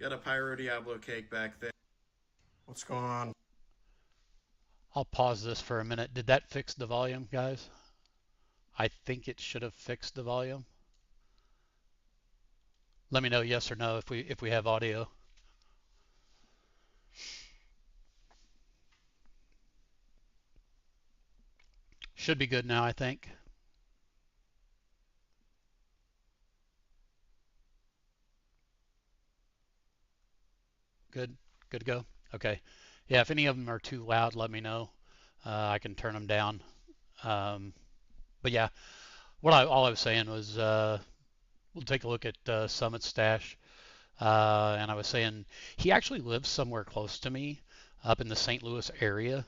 Got a Pyro Diablo cake back there. What's going on? I'll pause this for a minute. Did that fix the volume, guys? I think it should have fixed the volume. Let me know yes or no if we have audio. Should be good now, I think. Good. Good to go. Okay. Yeah, if any of them are too loud, let me know. I can turn them down. But yeah, all I was saying was we'll take a look at Summit's stash. And I was saying he actually lives somewhere close to me up in the St. Louis area.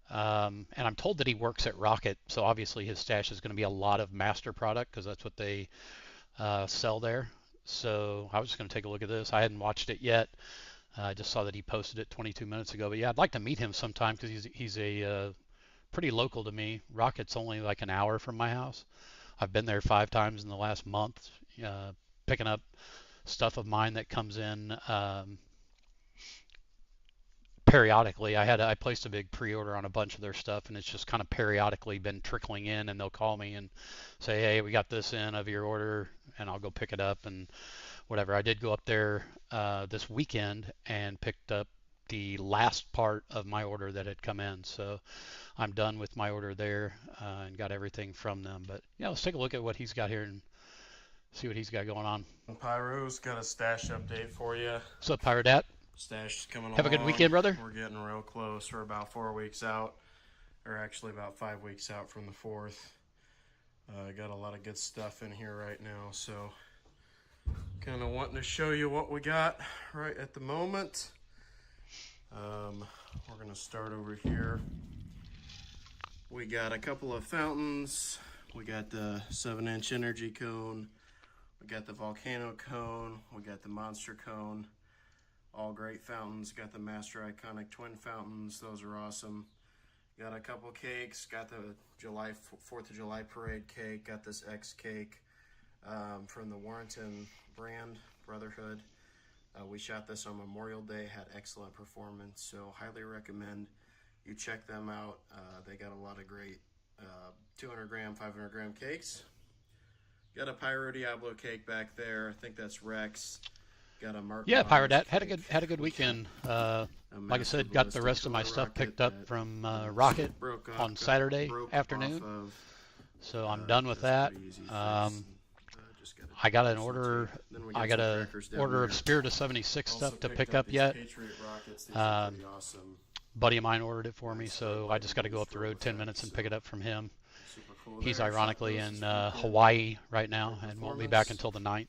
And I'm told that he works at Rocket, so obviously his stash is going to be a lot of master product because that's what they sell there. So I was just going to take a look at this. I hadn't watched it yet. I just saw that he posted it 22 minutes ago. But yeah, I'd like to meet him sometime because he's a pretty local to me. Rocket's only like an hour from my house. I've been there 5 times in the last month, picking up stuff of mine that comes in periodically. I placed a big pre-order on a bunch of their stuff, and it's just kind of periodically been trickling in, and they'll call me and say, hey, we got this in of your order, and I'll go pick it up and whatever. I did go up there this weekend and picked up the last part of my order that had come in, so I'm done with my order there and got everything from them. But yeah, let's take a look at what he's got here and see what he's got going on. Pyro's got a stash update for you. What's up, Pirate Dat? Stash is coming along. Have a good weekend, brother. We're getting real close. We're about 4 weeks out, or actually about 5 weeks out from the 4th. Got a lot of good stuff in here right now, so kind of wanting to show you what we got right at the moment. We're going to start over here. We got a couple of fountains. We got the 7-inch energy cone. We got the volcano cone. We got the monster cone. All great fountains. Got the master iconic twin fountains. Those are awesome. Got a couple cakes. Got the 4th of July parade cake. Got this X cake from the Warrenton brand, Brotherhood. We shot this on Memorial Day. Had excellent performance. So highly recommend you check them out. They got a lot of great 200 gram, 500 gram cakes. Got a Pyro Diablo cake back there. I think that's Rex. Got a Mark. Yeah, Pirate Dat had a good weekend. Like I said, got the rest of my stuff picked up from Rocket on Saturday afternoon. So I'm done with that. I got an order. I got a order of Spirit of 76 stuff to pick up yet. Buddy of mine ordered it for me, so I just got to go up the road 10 minutes and pick it up from him. He's ironically in Hawaii right now and won't be back until the 9th.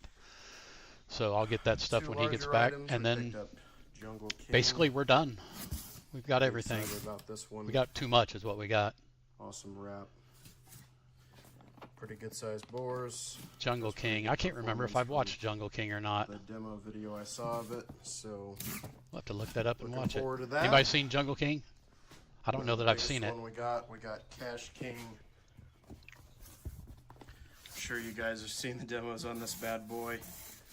So I'll get that stuff when he gets back, and then basically we're done. We've got everything. We got too much is what we got. Awesome wrap. Pretty good sized boars. Jungle King. I can't remember if I've watched Jungle King or not. The demo video I saw of it, so we'll have to look that up and watch it. Anybody seen Jungle King? I don't know that I've seen it. We got Cash King. I'm sure you guys have seen the demos on this bad boy.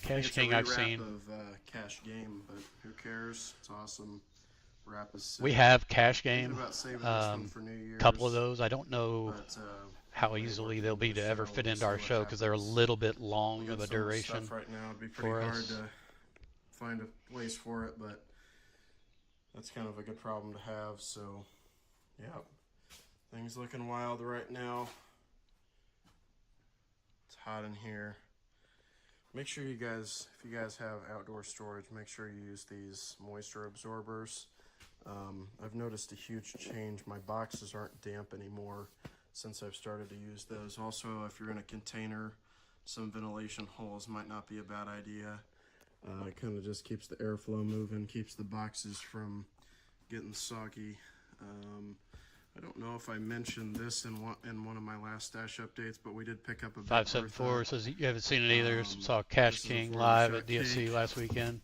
Cash King I've seen. Of Cash Game, but who cares? It's awesome. Wrap is sick. We have Cash Game. A couple of those. I don't know how easily they'll be to ever fit into our show because they're a little bit long of a duration right now. It'd be pretty hard to find a place for it, but that's kind of a good problem to have. So, yeah, things looking wild right now. It's hot in here. Make sure you guys, if you guys have outdoor storage, make sure you use these moisture absorbers. I've noticed a huge change. My boxes aren't damp anymore since I've started to use those. Also, if you're in a container, some ventilation holes might not be a bad idea. It kind of just keeps the airflow moving, keeps the boxes from getting soggy. I don't know if I mentioned this in one of my last stash updates, but we did pick up a 574 says you haven't seen it either. Saw Cash King live at DSC last weekend.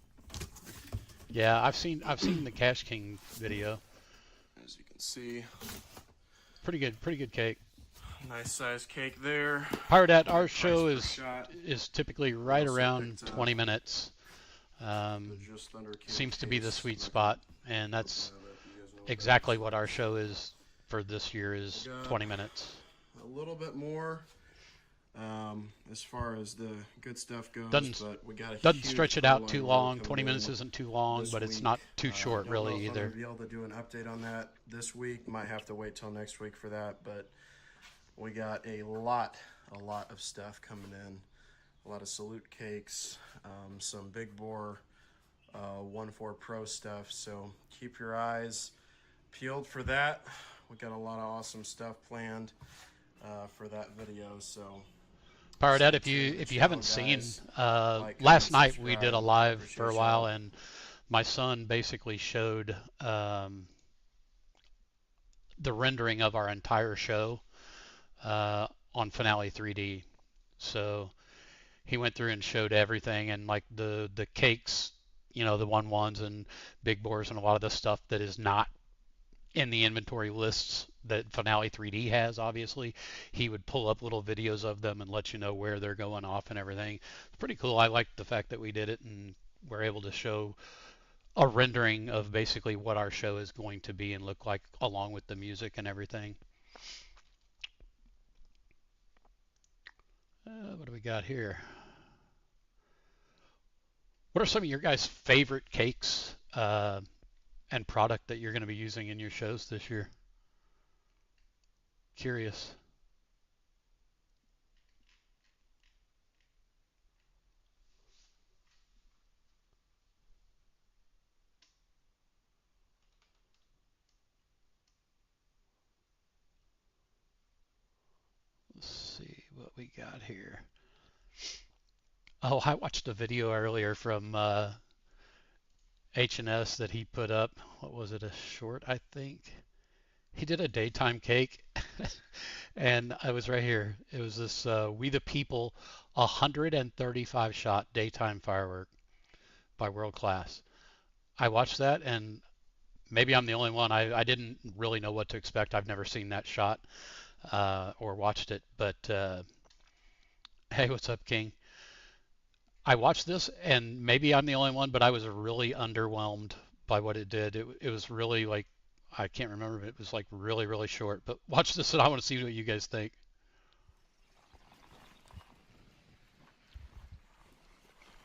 Yeah, I've seen the Cash King video. As you can see, pretty good cake. Nice size cake there. Pirate Dat, our show is typically right around 20 minutes. just under kilo Seems to be the case. sweet spot, and that's exactly what our show is for this year, is 20 minutes. A little bit more as far as the good stuff goes, but we got a doesn't huge stretch it out too long. 20 minutes isn't too long, but it's not too short really either. I don't know if I'm going to be able to do an update on that this week. Might have to wait till next week for that, but we got a lot of stuff coming in. A lot of salute cakes, some big bore 1.4 Pro stuff, so keep your eyes peeled for that. We got a lot of awesome stuff planned for that video, so Pyro, if you haven't seen, last night we did a live for a while, and my son basically showed the rendering of our entire show on Finale 3D. So he went through and showed everything, and like the cakes, you know, the 1-1s and big bores and a lot of the stuff that is not in the inventory lists that Finale 3D has, obviously. He would pull up little videos of them and let you know where they're going off and everything. It's pretty cool. I liked the fact that we did it and we're able to show a rendering of basically what our show is going to be and look like, along with the music and everything. What do we got here? What are some of your guys' favorite cakes and product that you're going to be using in your shows this year? Curious. Let's see what we got here. Oh, I watched a video earlier from H&S that he put up. What was it, a short, I think? He did a daytime cake, and I was right here. It was this We the People 135 shot daytime firework by World Class. I watched that, and maybe I'm the only one. I didn't really know what to expect. I've never seen that shot or watched it, but hey, what's up, King? I watched this, and maybe I'm the only one, but I was really underwhelmed by what it did. It was really like, I can't remember, but it was like really, really short. But watch this, and I want to see what you guys think.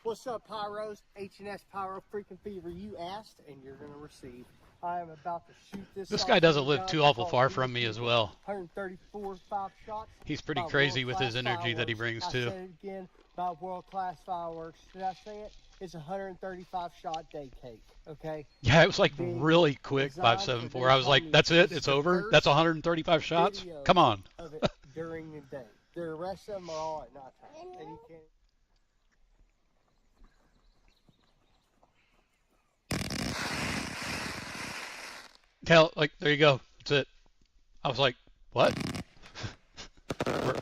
What's up, Pyros? H&S Pyro freaking fever. You asked, and you're going to receive. I am about to shoot this. This guy doesn't live too awful far from me as well. 134 5 shots. He's pretty crazy with his energy that he brings too. I said it again about world-class fireworks. Did I say it? It's a 135 shot day cake. Okay. Yeah, it was like really quick. 574. I was like, that's it. It's over. That's 135 shots. Come on. Of it during the day. The rest of them are all at nighttime, and you can't. Hell, like, there you go. That's it. I was like, what?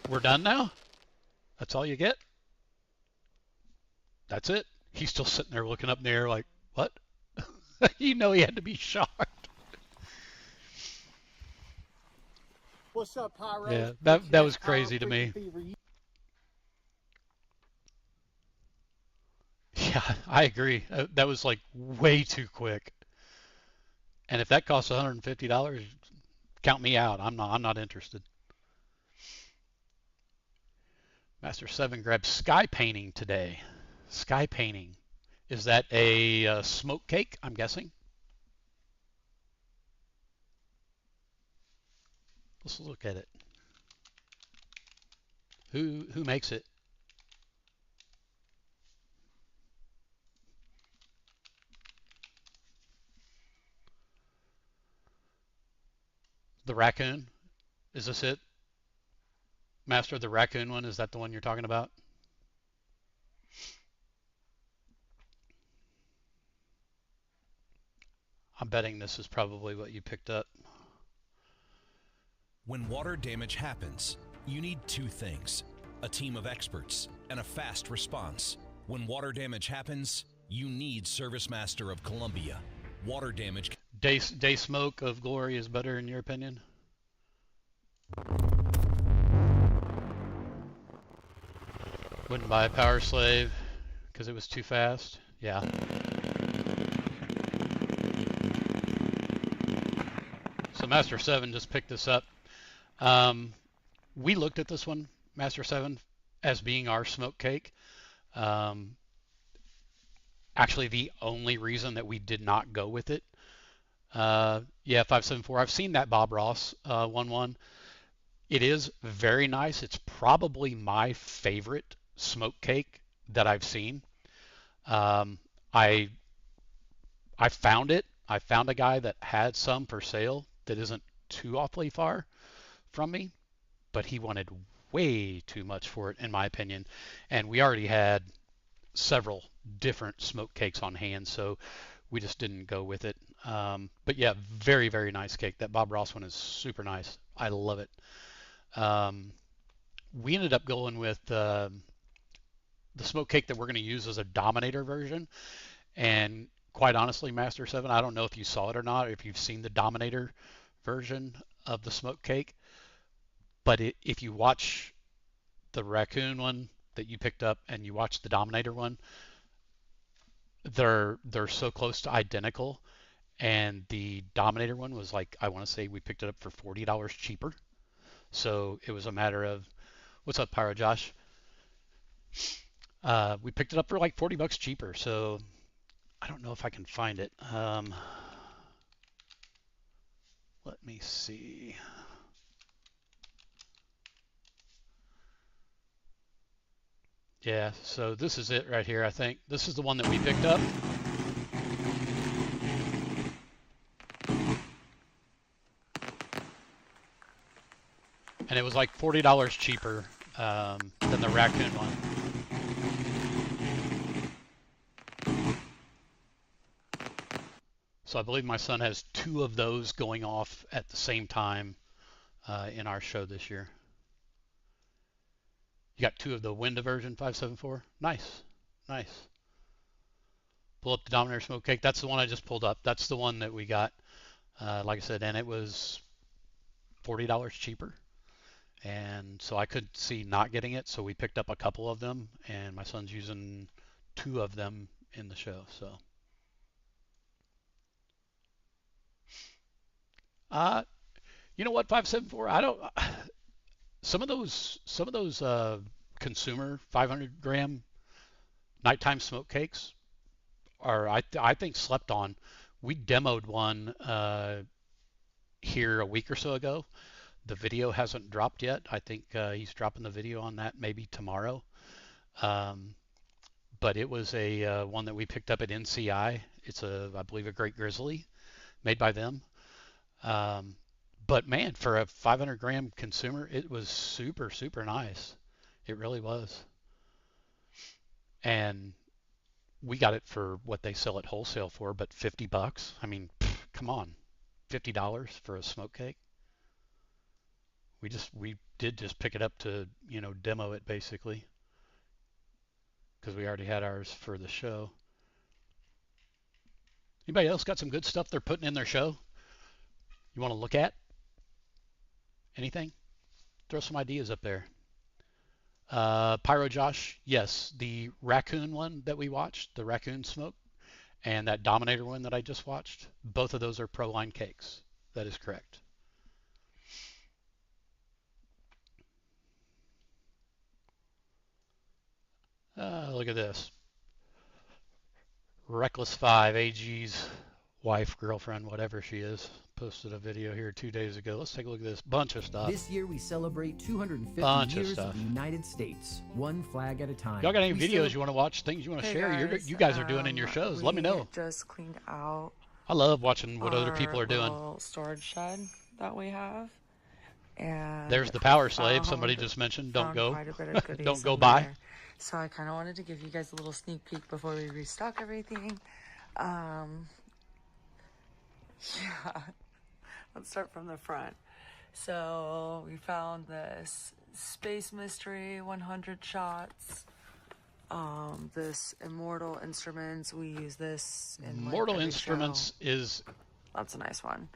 we're done now? That's all you get? That's it? He's still sitting there looking up in the air like, what? You know he had to be shocked. What's up, Pyro? Yeah, that was crazy to me. Yeah, I agree. That was like way too quick. And if that costs $150, count me out. I'm not interested. Master 7 grabbed sky painting today. Sky painting. Is that a smoke cake, I'm guessing? Let's look at it. Who makes it? The raccoon? Is this it? Master, the raccoon one, is that the one you're talking about? I'm betting this is probably what you picked up. When water damage happens, you need two things: a team of experts and a fast response. When water damage happens, you need Service Master of Columbia. Water damage. Day Smoke of Glory is better in your opinion? Wouldn't buy a Power Slave because it was too fast. Yeah. So Master 7 just picked this up. We looked at this one, Master 7, as being our smoke cake. Actually, the only reason that we did not go with it. Yeah, 574. I've seen that Bob Ross 1-1. It is very nice. It's probably my favorite smoke cake that I've seen. I found it. I found a guy that had some for sale that isn't too awfully far from me, but he wanted way too much for it, in my opinion. And we already had several different smoke cakes on hand, so we just didn't go with it. But yeah, very, very nice cake. That Bob Ross one is super nice. I love it. We ended up going with the smoke cake that we're going to use as a Dominator version. And quite honestly, Master 7, I don't know if you saw it or not, or if you've seen the Dominator version of the smoke cake. But if you watch the raccoon one that you picked up and you watch the Dominator one, they're so close to identical. And the Dominator one was like, I want to say we picked it up for $40 cheaper. So it was a matter of, what's up, Pyro Josh? We picked it up for like $40 cheaper. So I don't know if I can find it. Let me see. Yeah, so this is it right here, I think. This is the one that we picked up. And it was like $40 cheaper than the raccoon one. So I believe my son has 2 of those going off at the same time in our show this year. You got 2 of the Winda version 574. Nice, nice. Pull up the Dominator smoke cake. That's the one I just pulled up. That's the one that we got. Like I said, and it was $40 cheaper. And so I could see not getting it, so we picked up a couple of them, and my son's using 2 of them in the show. So, you know what, 574? I don't. Some of those consumer 500-gram nighttime smoke cakes are, I think, slept on. We demoed one here a week or so ago. The video hasn't dropped yet. I think he's dropping the video on that maybe tomorrow. But it was a one that we picked up at NCI. It's I believe, a Great Grizzly made by them. But man, for a 500-gram consumer, it was super, super nice. It really was. And we got it for what they sell at wholesale for, but $50. I mean, come on, $50 for a smoke cake. We did just pick it up to, demo it basically, because we already had ours for the show. Anybody else got some good stuff they're putting in their show you want to look at? Anything? Throw some ideas up there. Pyro Josh, yes, the raccoon one that we watched, the raccoon smoke, and that Dominator one that I just watched, both of those are Proline cakes. That is correct. Look at this. Reckless 5, AG's wife, girlfriend, whatever she is, posted a video here 2 days ago. Let's take a look at this. Bunch of stuff. This year we celebrate 250 years of the United States, one flag at a time. Y'all got any videos you want to watch, things you want to share? You guys are doing in your shows. Let me know. Just cleaned out. I love watching what other people are doing. Storage shed that we have. And there's the power slave somebody just mentioned. Don't go. Don't go by. So I kind of wanted to give you guys a little sneak peek before we restock everything. Yeah. Let's start from the front. So we found this Space Mystery 100 shots. This Immortal Instruments. We use this in Immortal Instruments is... That's a nice one.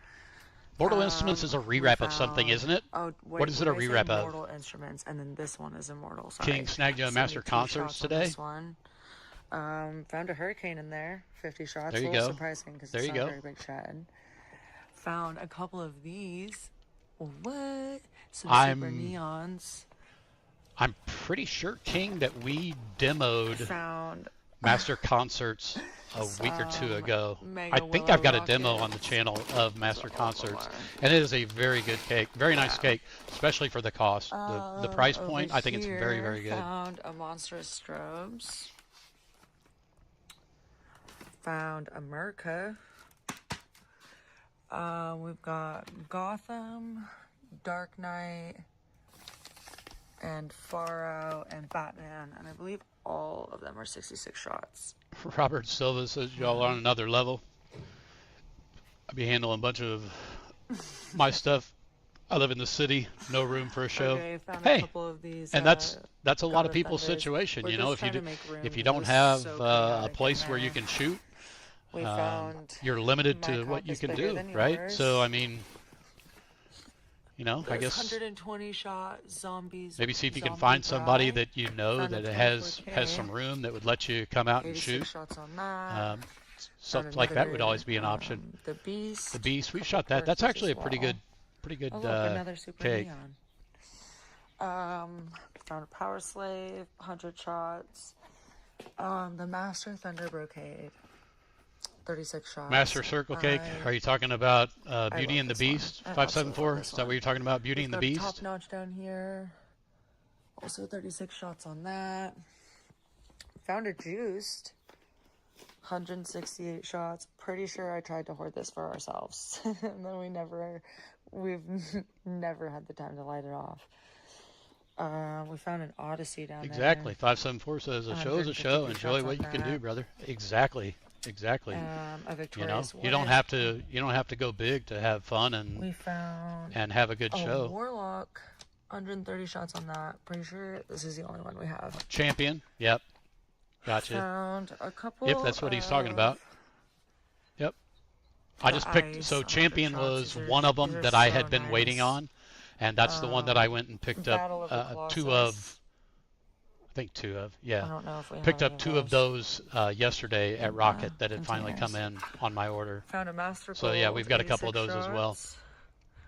Mortal Instruments is a rewrap of something, isn't it? Oh, wait, what is it a rewrap of? Mortal Instruments, and then this one is Immortal. Sorry. King snagged you a Master Concerts today? This one. Found a hurricane in there, 50 shots. There you a little go. surprising because There it's you not a go. very big shed. Found a couple of these. What? Some super I'm neons. pretty sure, King, that we demoed Found Master Concerts a week or two ago. Mega I think Willow I've got a demo on the rockets. channel of Master Those are Concerts, all and it is a very good cake, very nice cake, especially for the cost. The price over point, I think it's very, here, very good. Found a monstrous strobes. Found a Merca. We've got Gotham, Dark Knight, and Far Out, and Batman, and I believe all of them are 66 shots. Robert Silva says y'all are on another level. I'll be handling a bunch of my stuff. I live in the city, no room for a show. Okay, found Hey, a couple of these, and that's a lot God of people's Thunders. situation. We're You know, just trying to make room if you 'cause don't it was have so a chaotic place in where you there. can shoot, We found you're limited my to what cup you is can bigger do, than right? yours. So I mean, you know, I This guess 120 shot zombies. maybe see if you can zombie find somebody bride. that you know Found a that has 24K. some room that would let you come out and 86 shoot. shots on that. Stuff like that would always be an option. The Beast. The Beast, we couple shot that. That's torches actually a as pretty well. good Oh, look, another super cake. neon. Found a Power Slave, 100 shots. The Master Thunder Brocade, 36 shots. Master Circle Cake. Are you talking about Beauty love and the this one. Beast? I 574. absolutely love Is this that what one. you're talking about? Beauty and the We've got Beast. Top Notch down here. Also 36 shots on that. Found a Juiced. 168 shots. Pretty sure I tried to hoard this for ourselves. And then we've never had the time to light it off. We found an Odyssey down there. Exactly. 574 says a show is a show. 152 Enjoy shots what on you can do, that. brother. Exactly. A You know, Victorious you don't Witch. have to go big to have fun We found and have a good a show. Warlock. 130 shots on that. Pretty sure this is the only one we have. Champion. Yep. Gotcha. Found a couple. If that's what he's talking about. Yep. I just picked. Ice, So 100 Champion shots. was These are- one of these them are that I so had been waiting nice. on, and that's the one that I went and picked Battle up of the two Colossus. of. I think two of. I Yeah. don't know if we Picked have up any two of those yesterday at Rocket that had finally containers. come in on my order. Found a Master So yeah, Gold, we've got a couple of 86 those as well. shots.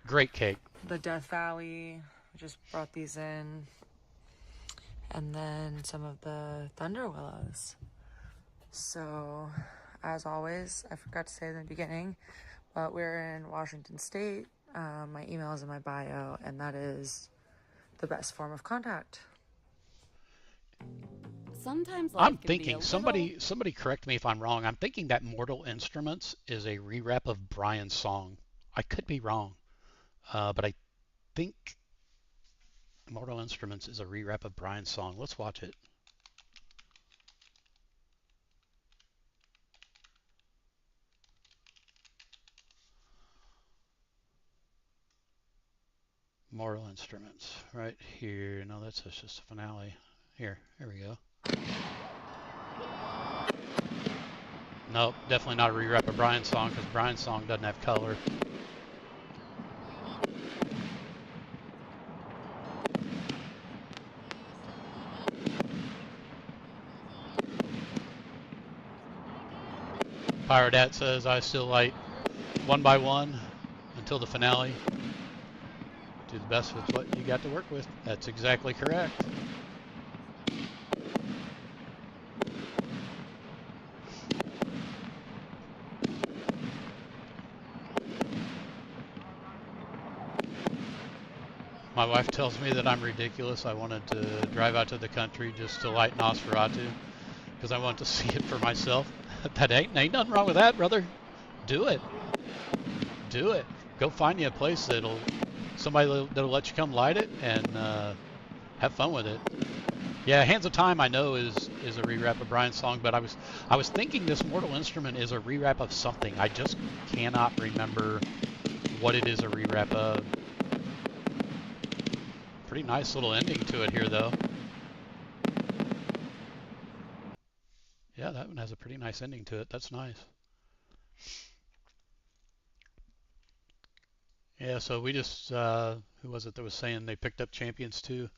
Great cake. The Death Valley. We just brought these in. And then some of the Thunder Willows. So, as always, I forgot to say in the beginning, but we're in Washington State. My email is in my bio, and that is the best form of contact. Sometimes life I'm can be a thinking little... somebody correct me if I'm wrong. I'm thinking that Mortal Instruments is a rewrap of Brian's song. I could be wrong, but I think Mortal Instruments is a rewrap of Brian's song. Let's watch it. Mortal Instruments, right here. No, that's just a finale. Here we go. Nope, definitely not a rewrap of Brian's song because Brian's song doesn't have color. Pyrodat says I still light one by one until the finale. Do the best with what you got to work with. That's exactly correct. My wife tells me that I'm ridiculous. I wanted to drive out to the country just to light Nosferatu because I want to see it for myself. That ain't nothing wrong with that, brother. Do it. Do it. Go find you a place that'll let you come light it and have fun with it. Yeah, Hands of Time I know is a rewrap of Brian's song, but I was thinking this Mortal Instrument is a rewrap of something. I just cannot remember what it is a rewrap of. Pretty nice little ending to it here, though. Yeah, that one has a pretty nice ending to it. That's nice. Yeah, so we just, who was it that was saying they picked up Champions too?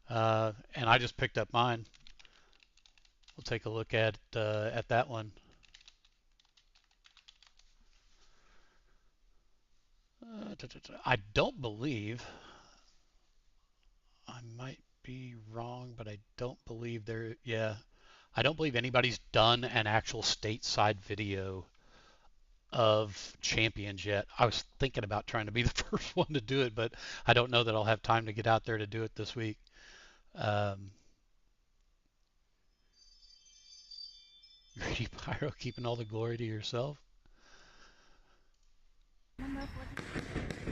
And I just picked up mine. We'll take a look at that one. I don't believe, I might be wrong, but I don't believe I don't believe anybody's done an actual stateside video of champions yet. I was thinking about trying to be the first one to do it, but I don't know that I'll have time to get out there to do it this week. Greedy Pyro, keeping all the glory to yourself.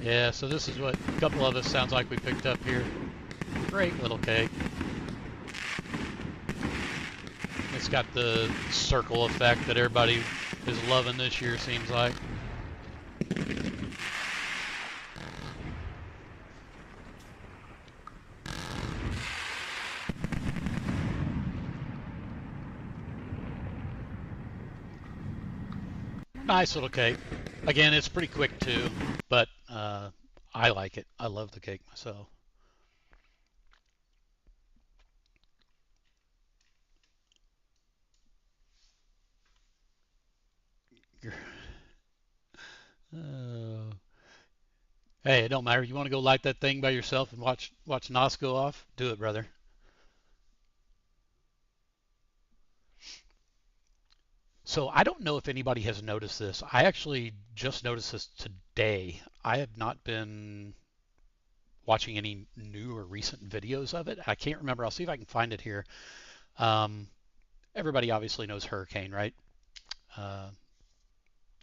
Yeah, so this is what a couple of us sounds like we picked up here. Great little cake. It's got the circle effect that everybody is loving this year, seems like. Nice little cake. Again, it's pretty quick too, but I like it. I love the cake myself. Hey, it don't matter. You want to go light that thing by yourself and watch NOS go off? Do it, brother. So I don't know if anybody has noticed this. I actually just noticed this today. I have not been watching any new or recent videos of it. I can't remember. I'll see if I can find it here. Everybody obviously knows Hurricane, right?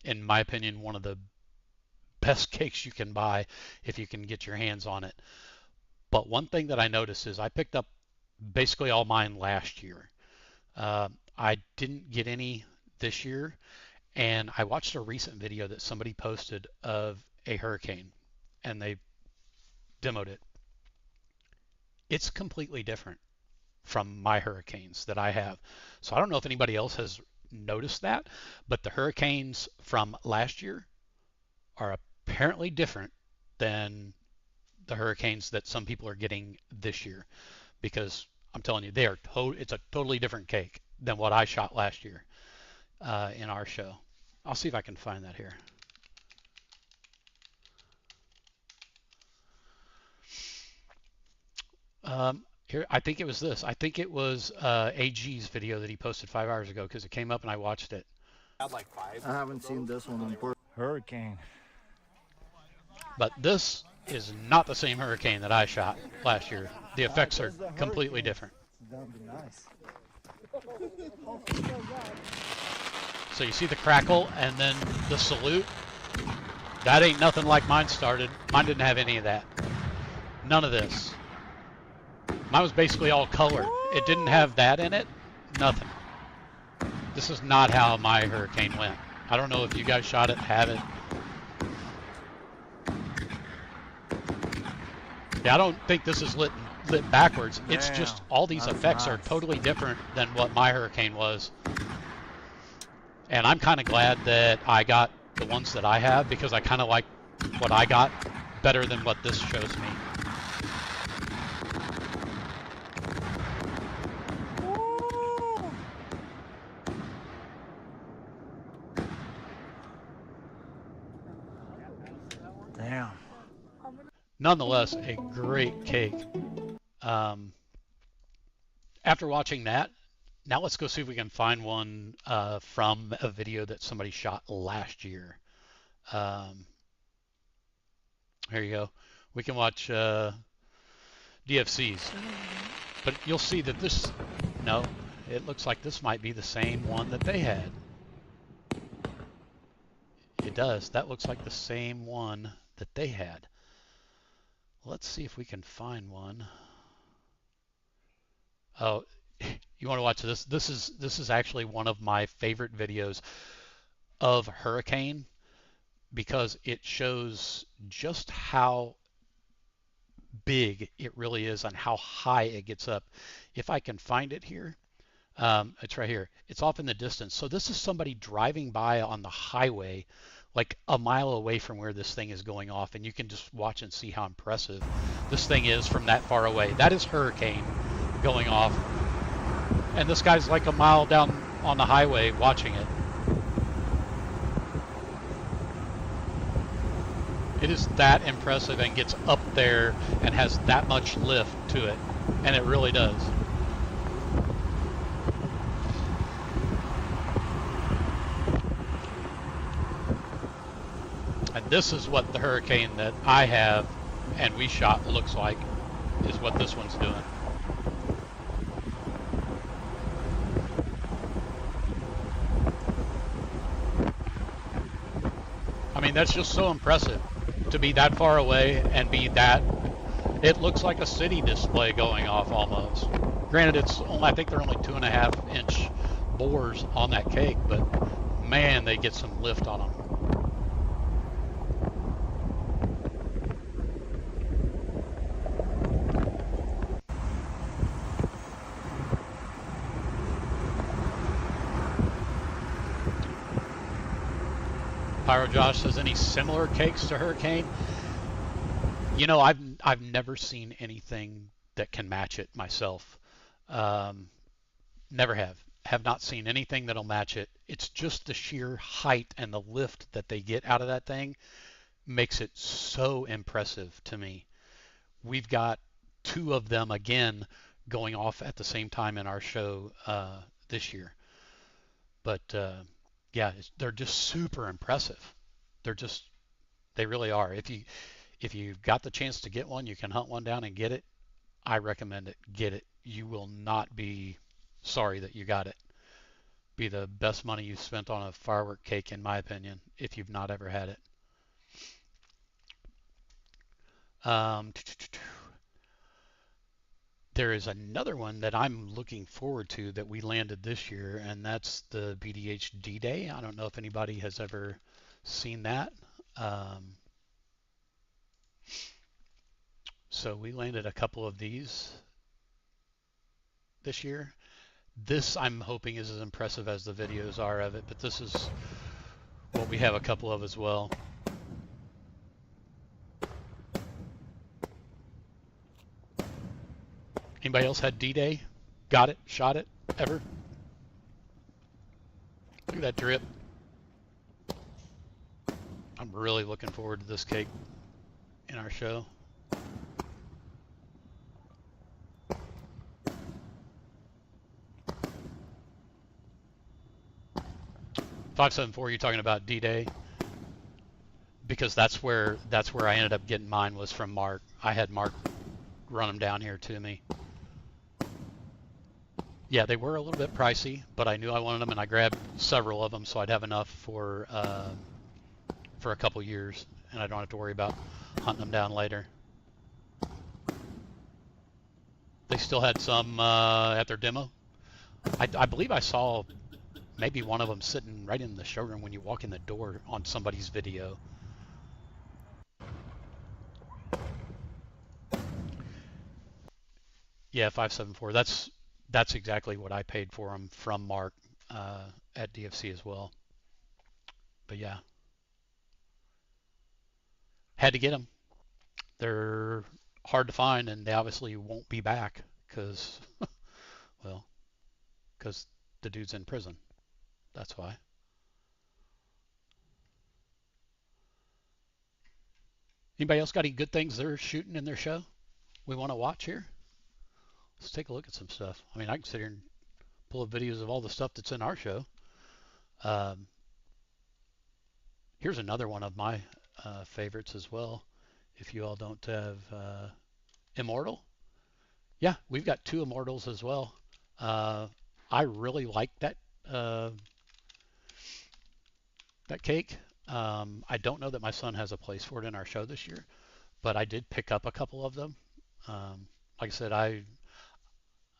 In my opinion, one of the best cakes you can buy if you can get your hands on it. But one thing that I noticed is I picked up basically all mine last year. I didn't get any this year, and I watched a recent video that somebody posted of a Hurricane, and they demoed it. It's completely different from my Hurricanes that I have. So I don't know if anybody else has noticed that, but the Hurricanes from last year are apparently different than the Hurricanes that some people are getting this year, because I'm telling you, it's a totally different cake than what I shot last year in our show. I'll see if I can find that here. Here, I think it was this. I think it was AG's video that he posted 5 hours ago, because it came up and I watched it. I haven't seen this one on Hurricane. But this is not the same Hurricane that I shot last year. The effects are completely different. That would be nice. So you see the crackle and then the salute. That ain't nothing like mine started. Mine didn't have any of that. None of this. Mine was basically all color. It didn't have that in it. Nothing. This is not how my Hurricane went. I don't know if you guys shot it, have it. Yeah, I don't think this is lit backwards. It's just all these effects are totally different than what my Hurricane was. And I'm kind of glad that I got the ones that I have, because I kind of like what I got better than what this shows me. Damn. Nonetheless, a great cake. After watching that, now let's go see if we can find one from a video that somebody shot last year. Here you go. We can watch DFC's. But you'll see that this, no, it looks like this might be the same one that they had. It does. That looks like the same one that they had. Let's see if we can find one. Oh, you want to watch this? This is actually one of my favorite videos of Hurricane, because it shows just how big it really is and how high it gets up. If I can find it here, it's right here. It's off in the distance. So this is somebody driving by on the highway, like a mile away from where this thing is going off, and you can just watch and see how impressive this thing is from that far away. That is Hurricane going off. And this guy's like a mile down on the highway watching it. It is that impressive and gets up there and has that much lift to it. And it really does. And this is what the Hurricane that I have and we shot looks like, is what this one's doing. I mean, that's just so impressive to be that far away and be that. It looks like a city display going off almost. Granted, it's only, I think they're only 2.5 inch bores on that cake, but man, they get some lift on them. Pyro Josh says, any similar cakes to Hurricane? You know, I've never seen anything that can match it myself. Never have. Have not seen anything that'll match it. It's just the sheer height and the lift that they get out of that thing makes it so impressive to me. We've got 2 of them again going off at the same time in our show this year. But yeah, they're just super impressive. They really are. If you've got the chance to get one, you can hunt one down and get it. I recommend it. Get it. You will not be sorry that you got it. Be the best money you've spent on a firework cake, in my opinion, if you've not ever had it. There is another one that I'm looking forward to that we landed this year, and that's the BDH D-Day. I don't know if anybody has ever seen that. So we landed a couple of these this year. This, I'm hoping, is as impressive as the videos are of it, but this is what we have a couple of as well. Anybody else had D-Day? Got it? Shot it? Ever? Look at that drip. I'm really looking forward to this cake in our show. 574, you're talking about D-Day? Because that's where I ended up getting mine, was from Mark. I had Mark run them down here to me. Yeah, they were a little bit pricey, but I knew I wanted them, and I grabbed several of them so I'd have enough for a couple years, and I don't have to worry about hunting them down later. They still had some at their demo. I believe I saw maybe one of them sitting right in the showroom when you walk in the door on somebody's video. Yeah, 574. That's exactly what I paid for them from Mark at DFC as well. But yeah, had to get them. They're hard to find, and they obviously won't be back because, well, because the dude's in prison. That's why. Anybody else got any good things they're shooting in their show we want to watch here? Let's take a look at some stuff. I mean, I can sit here and pull up videos of all the stuff that's in our show. Here's another one of my favorites as well. If you all don't have Immortal. Yeah, we've got 2 Immortals as well. I really like that that cake. I don't know that my son has a place for it in our show this year, but I did pick up a couple of them. Like I said,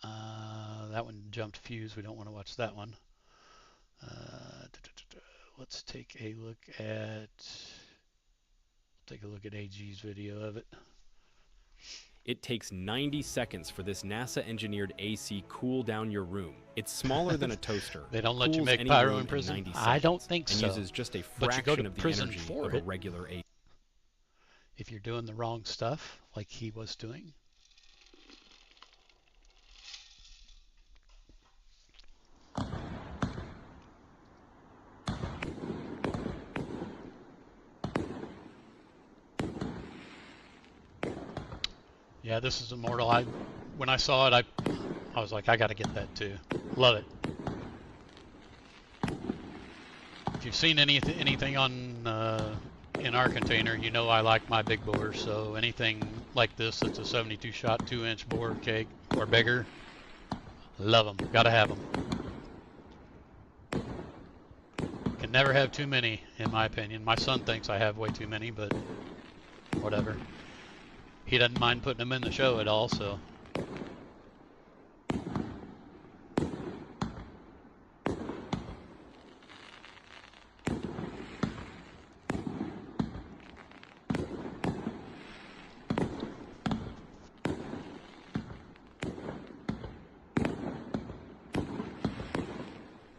that one jumped fuse. We don't want to watch that one. Let's take a look at AG's video of it. It takes 90 seconds for this NASA-engineered AC cool down your room. It's smaller than a toaster. They don't let you Cools make any pyro room in prison? 90 I don't seconds think and so. uses just a But you go fraction to of the prison energy for of a it. regular AC. If you're doing the wrong stuff, like he was doing. Yeah, this is Immortal. When I saw it, I was like, I got to get that too. Love it. If you've seen anything on in our container, you know I like my big bores. So anything like this that's a 72 shot 2-inch bore keg or bigger, love them. Gotta have them. Can never have too many, in my opinion. My son thinks I have way too many, but whatever. He doesn't mind putting them in the show at all, so.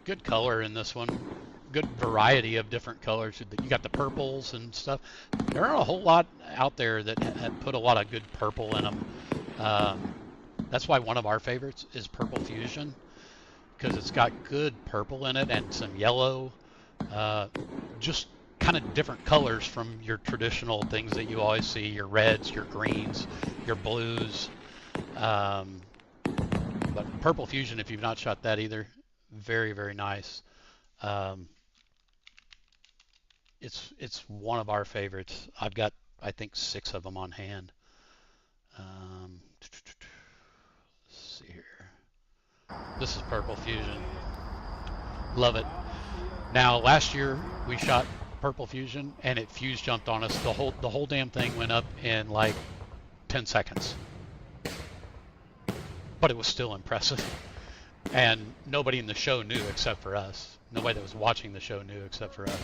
Good color in this one. Good variety of different colors. You got the purples and stuff. There aren't a whole lot out there that have put a lot of good purple in them. That's why one of our favorites is Purple Fusion, because it's got good purple in it and some yellow. Just kind of different colors from your traditional things that you always see, your reds, your greens, your blues. But Purple Fusion, if you've not shot that either, very, very nice. It's one of our favorites. I've got, I think, 6 of them on hand. Let's see here. This is Purple Fusion. Love it. Now, last year we shot Purple Fusion and it fuse jumped on us. The whole damn thing went up in like 10 seconds. But it was still impressive. And nobody in the show knew except for us. Nobody that was watching the show knew except for us.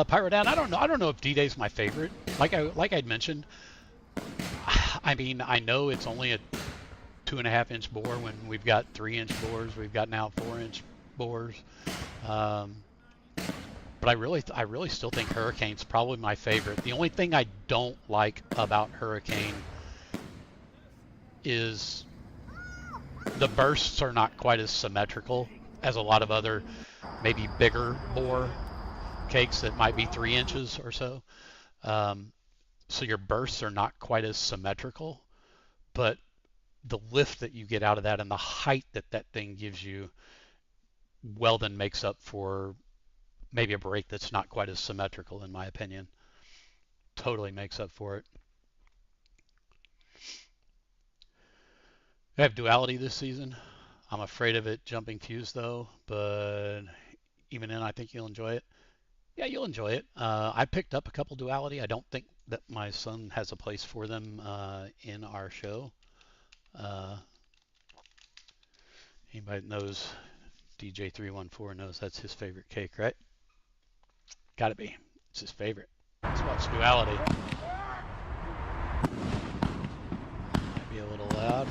Pyro Down, I don't know if D-Day's my favorite. Like I'd mentioned, I mean, I know it's only a 2.5-inch bore when we've got 3-inch bores. We've got now 4-inch bores. But I really still think Hurricane's probably my favorite. The only thing I don't like about Hurricane is the bursts are not quite as symmetrical as a lot of other maybe bigger bore cakes that might be 3 inches or so. So your bursts are not quite as symmetrical, but the lift that you get out of that and the height that that thing gives you well then makes up for maybe a break that's not quite as symmetrical, in my opinion. Totally makes up for it. I have duality this season. I'm afraid of it jumping fuse though, but even then I think you'll enjoy it. Yeah, you'll enjoy it. I picked up a couple duality. I don't think that my son has a place for them in our show. Anybody that knows DJ314 knows that's his favorite cake, right? Gotta be. It's his favorite. Let's watch duality. Might be a little loud.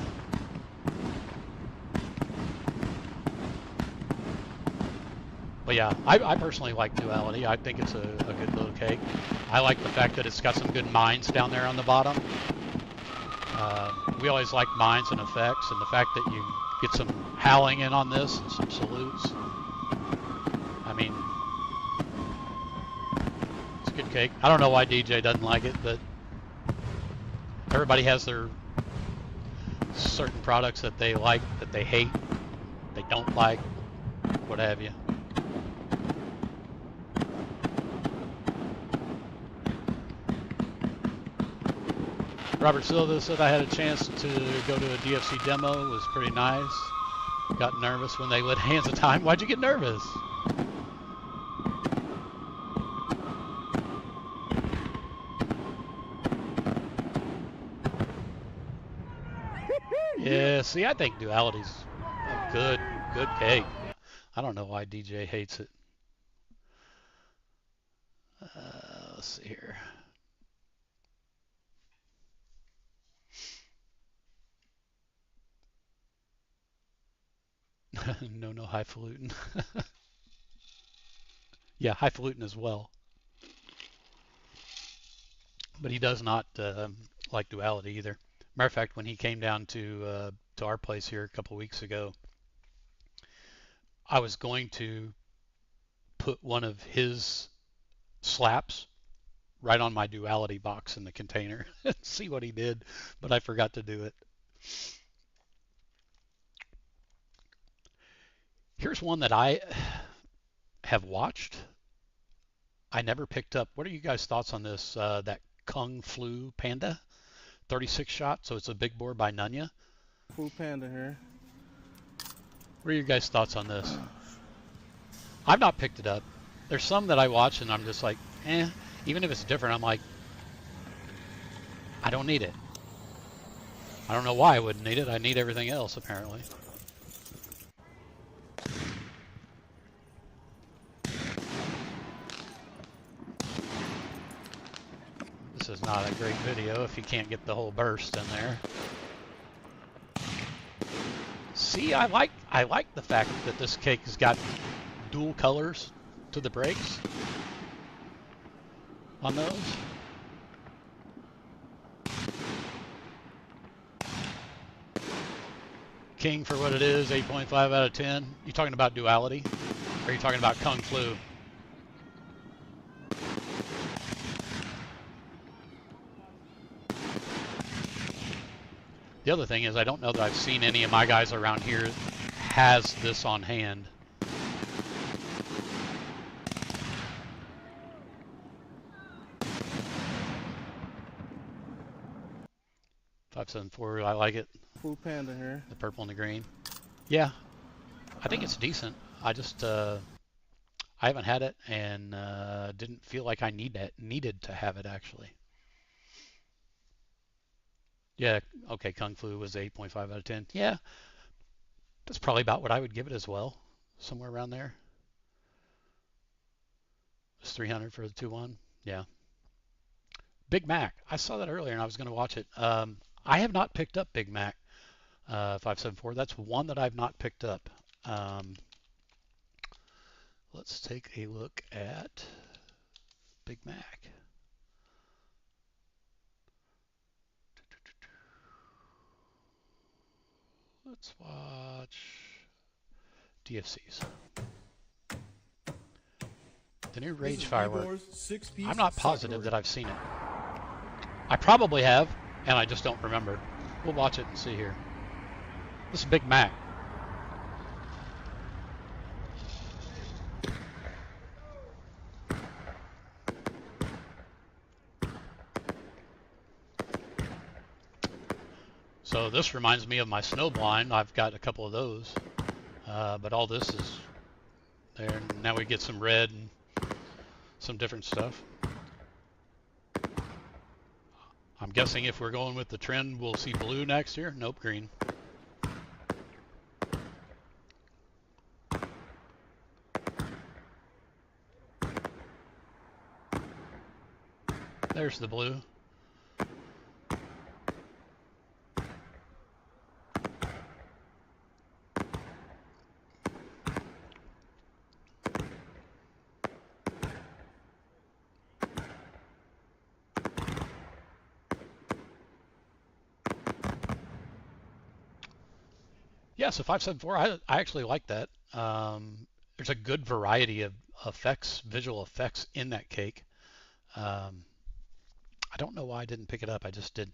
But yeah, I personally like duality. I think it's a good little cake. I like the fact that it's got some good mines down there on the bottom. We always like mines and effects, and the fact that you get some howling in on this and some salutes. I mean, it's a good cake. I don't know why DJ doesn't like it, but everybody has their certain products that they like, that they hate, they don't like, what have you. Robert Silva said I had a chance to go to a DFC demo. It was pretty nice. Got nervous when they lit hands of time. Why'd you get nervous? Yeah, see, I think duality's a good cake. I don't know why DJ hates it. Let's see here. No highfalutin. Yeah, highfalutin as well. But he does not like duality either. Matter of fact, when he came down to our place here a couple weeks ago, I was going to put one of his slaps right on my duality box in the container and see what he did, but I forgot to do it. Here's one that I have watched. I never picked up. What are you guys' thoughts on this? That Kung Flu Panda, 36 shot. So it's a big bore by Nunya. Flu Panda here. What are your guys' thoughts on this? I've not picked it up. There's some that I watch and I'm just like, eh. Even if it's different, I'm like, I don't need it. I don't know why I wouldn't need it. I need everything else, apparently. This is not a great video if you can't get the whole burst in there. See, I like the fact that this cake has got dual colors to the brakes on those. King for what it is, 8.5 out of 10. You talking about duality? Or are you talking about Kung Flu? The other thing is I don't know that I've seen any of my guys around here has this on hand. .574, I like it. Flu Panda here. The purple and the green. Yeah, I think it's decent. I just I haven't had it and didn't feel like I needed to have it actually. Yeah, okay, Kung Flu was 8.5 out of 10. Yeah, that's probably about what I would give it as well, somewhere around there. It's 300 for the 2.1. Yeah. Big Mac. I saw that earlier and I was going to watch it. I have not picked up Big Mac 574. That's one that I've not picked up. Let's take a look at Big Mac. Let's watch DFCs. The new Rage Firework. I'm not positive that I've seen it. I probably have, and I just don't remember. We'll watch it and see here. This is Big Mac. So this reminds me of my snow blind. I've got a couple of those, but all this is there. Now we get some red and some different stuff. I'm guessing if we're going with the trend, we'll see blue next year. Nope, green. There's the blue. Yeah, so 574, I actually like that. There's a good variety of effects, visual effects in that cake. I don't know why I didn't pick it up. I just did,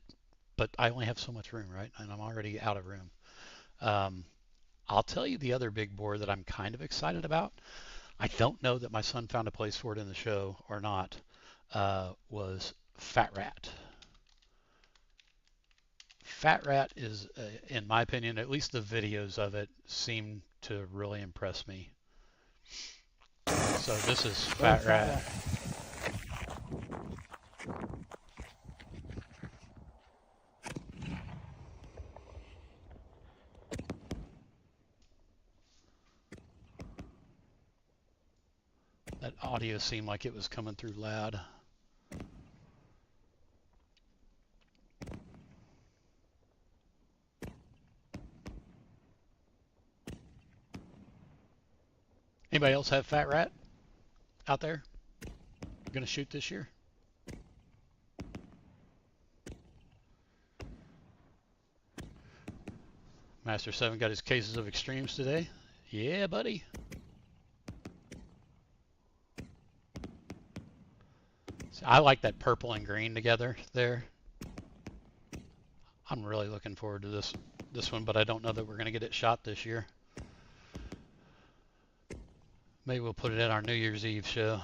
but I only have so much room, right? And I'm already out of room. I'll tell you the other big board that I'm kind of excited about. I don't know that my son found a place for it in the show or not. Was Fat Rat. Fat Rat is, in my opinion, at least the videos of it seem to really impress me. So this is Fat Rat. That audio seemed like it was coming through loud. Anybody else have Fat Rat out there? Gonna shoot this year? Master 7 got his cases of extremes today. Yeah, buddy. I like that purple and green together there. I'm really looking forward to this one, but I don't know that we're going to get it shot this year. Maybe we'll put it in our New Year's Eve show.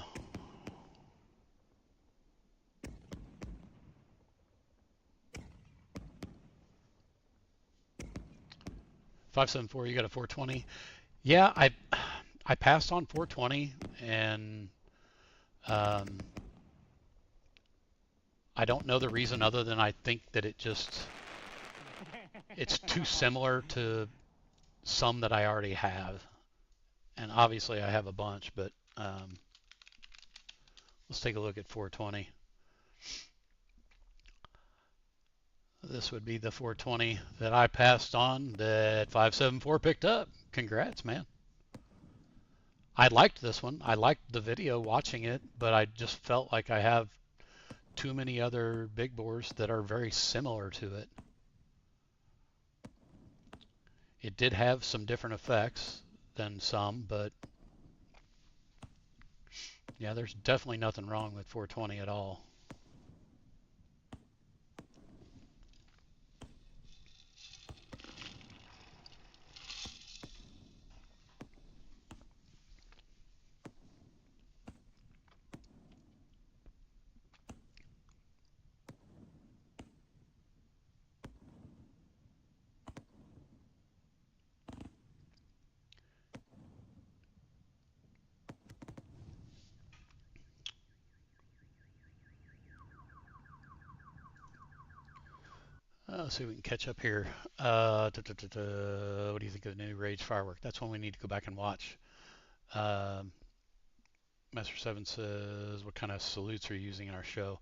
$574, you got a 420. Yeah, I passed on 420, and I don't know the reason other than I think that it's too similar to some that I already have. And obviously I have a bunch, but let's take a look at 420. This would be the 420 that I passed on that 574 picked up. Congrats, man. I liked this one. I liked the video watching it, but I just felt like I have too many other big bores that are very similar to it. It did have some different effects than some, but yeah, there's definitely nothing wrong with 420 at all. Let's see if we can catch up here. What do you think of the new Rage firework? That's one we need to go back and watch. Master 7 says, what kind of salutes are you using in our show?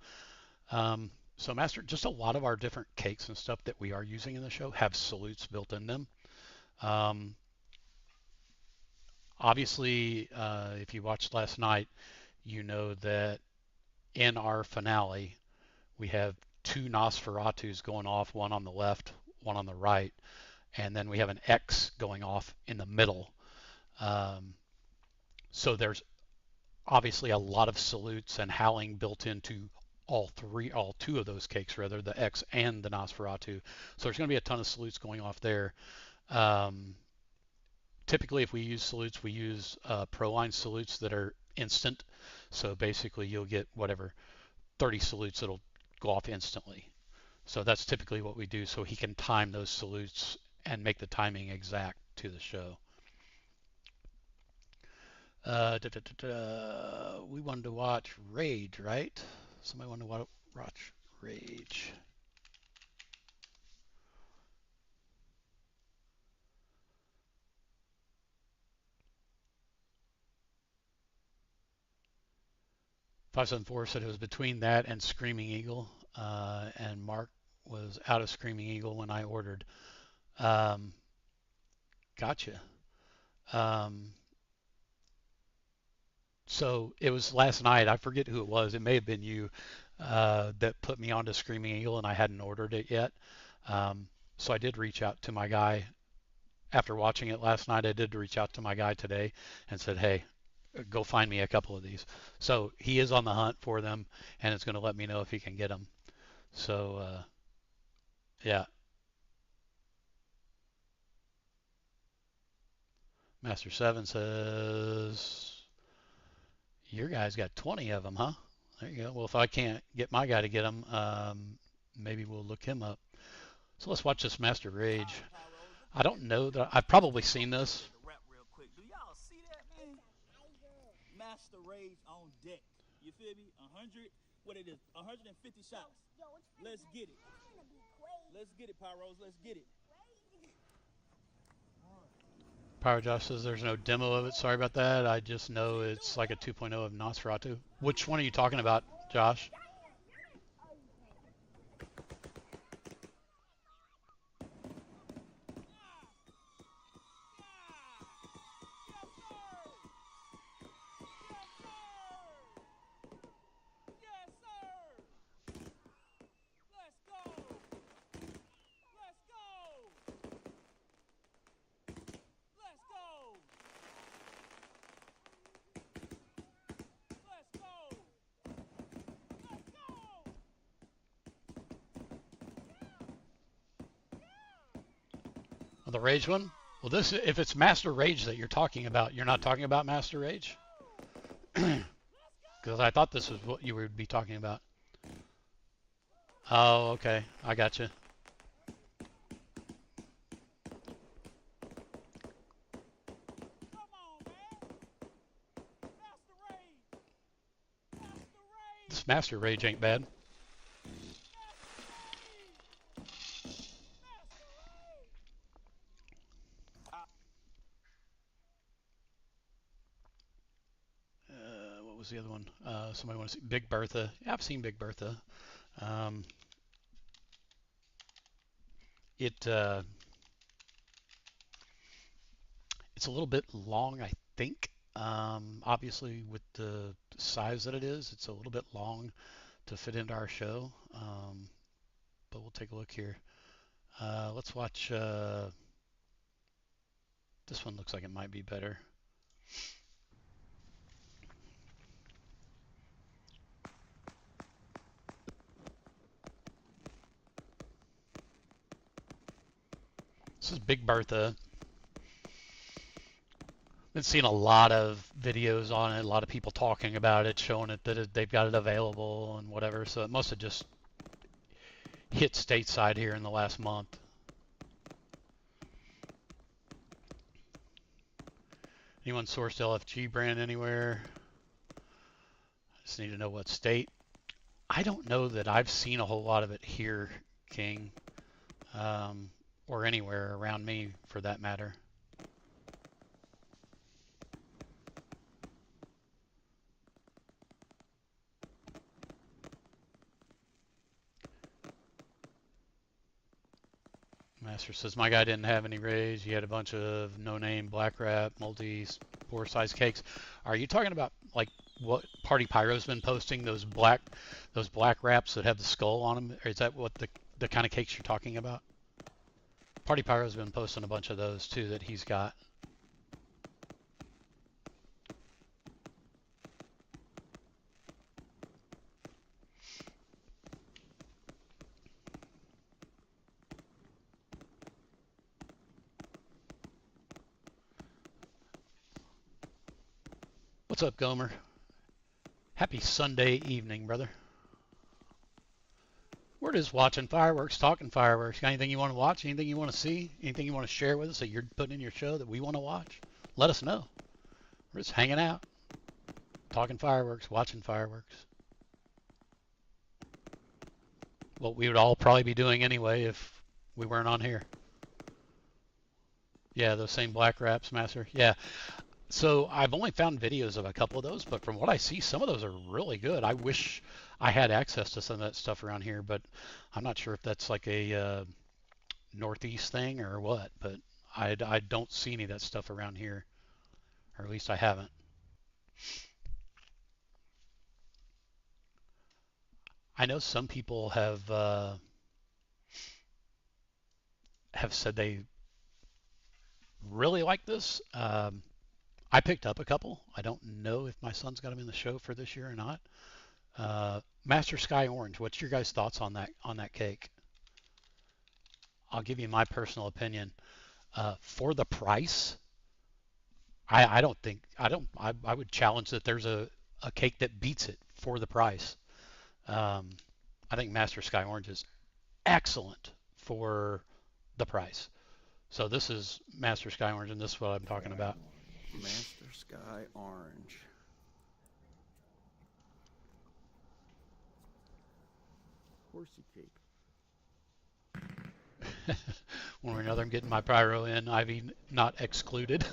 So Master, just a lot of our different cakes and stuff that we are using in the show have salutes built in them. Obviously, if you watched last night, you know that in our finale, we have two Nosferatus going off, one on the left, one on the right, and then we have an X going off in the middle. So there's obviously a lot of salutes and howling built into all two of those cakes, rather, the X and the Nosferatu. So there's going to be a ton of salutes going off there. Typically, if we use salutes, we use ProLine salutes that are instant. So basically, you'll get whatever 30 salutes that'll go off instantly. So that's typically what we do, so he can time those salutes and make the timing exact to the show. We wanted to watch Rage, right? Somebody wanted to watch Rage. $574 said it was between that and Screaming Eagle, and Mark was out of Screaming Eagle when I ordered. Gotcha. So it was last night. I forget who it was. It may have been you that put me onto Screaming Eagle, and I hadn't ordered it yet. So I did reach out to my guy after watching it last night. I did reach out to my guy today and said, hey, go find me a couple of these. So he is on the hunt for them, and it's going to let me know if he can get them. So yeah. Master 7 says, your guy's got 20 of them, huh? There you go. Well, if I can't get my guy to get them, maybe we'll look him up. So let's watch this Master Rage. I don't know that I've probably seen this. Do y'all see that, man? Master Rage on deck. You feel me? 100, what it is, 150 shots. Let's get it. Let's get it, Pyros. Let's get it. Pyro Josh says there's no demo of it. Sorry about that. I just know it's like a 2.0 of Nosferatu. Which one are you talking about, Josh? The Rage one? Well, this, if it's Master Rage that you're talking about, you're not talking about Master Rage? Because I thought this was what you would be talking about. Oh, okay. I got you. This Master Rage ain't bad. What was the other one? Somebody want to see Big Bertha. Yeah, I've seen Big Bertha. It's a little bit long, I think. Obviously, with the size that it is, it's a little bit long to fit into our show. But we'll take a look here. Let's watch. This one looks like it might be better. This is Big Bertha. Been seeing a lot of videos on it, a lot of people talking about it, showing it that they've got it available and whatever. So it must have just hit stateside here in the last month. Anyone sourced LFG brand anywhere? I just need to know what state. I don't know that I've seen a whole lot of it here, King, or anywhere around me for that matter. Master says, my guy didn't have any rage. He had a bunch of no-name black wrap, multi-bore size cakes. Are you talking about like what Party Pyro's been posting, those black wraps that have the skull on them? Or is that what the kind of cakes you're talking about? Party Pyro's been posting a bunch of those too that he's got. What's up, Gomer? Happy Sunday evening, brother. We're just watching fireworks, talking fireworks. Got anything you want to watch? Anything you want to see? Anything you want to share with us that you're putting in your show that we want to watch? Let us know. We're just hanging out, talking fireworks, watching fireworks. What we would all probably be doing anyway if we weren't on here. Yeah, those same black wraps, Master. Yeah. So I've only found videos of a couple of those, but from what I see, some of those are really good. I wish I had access to some of that stuff around here, but I'm not sure if that's like a Northeast thing or what, but I don't see any of that stuff around here, or at least I haven't. I know some people have said they really like this. I picked up a couple. I don't know if my son's got them in the show for this year or not. Master Sky Orange. What's your guys' thoughts on that cake? I'll give you my personal opinion. For the price, I would challenge that there's a cake that beats it for the price. I think Master Sky Orange is excellent for the price. So this is Master Sky Orange, and this is what I'm talking about. Master Sky Orange. Horsey cake. One way or another, I'm getting my Pyro in. Ivy not excluded.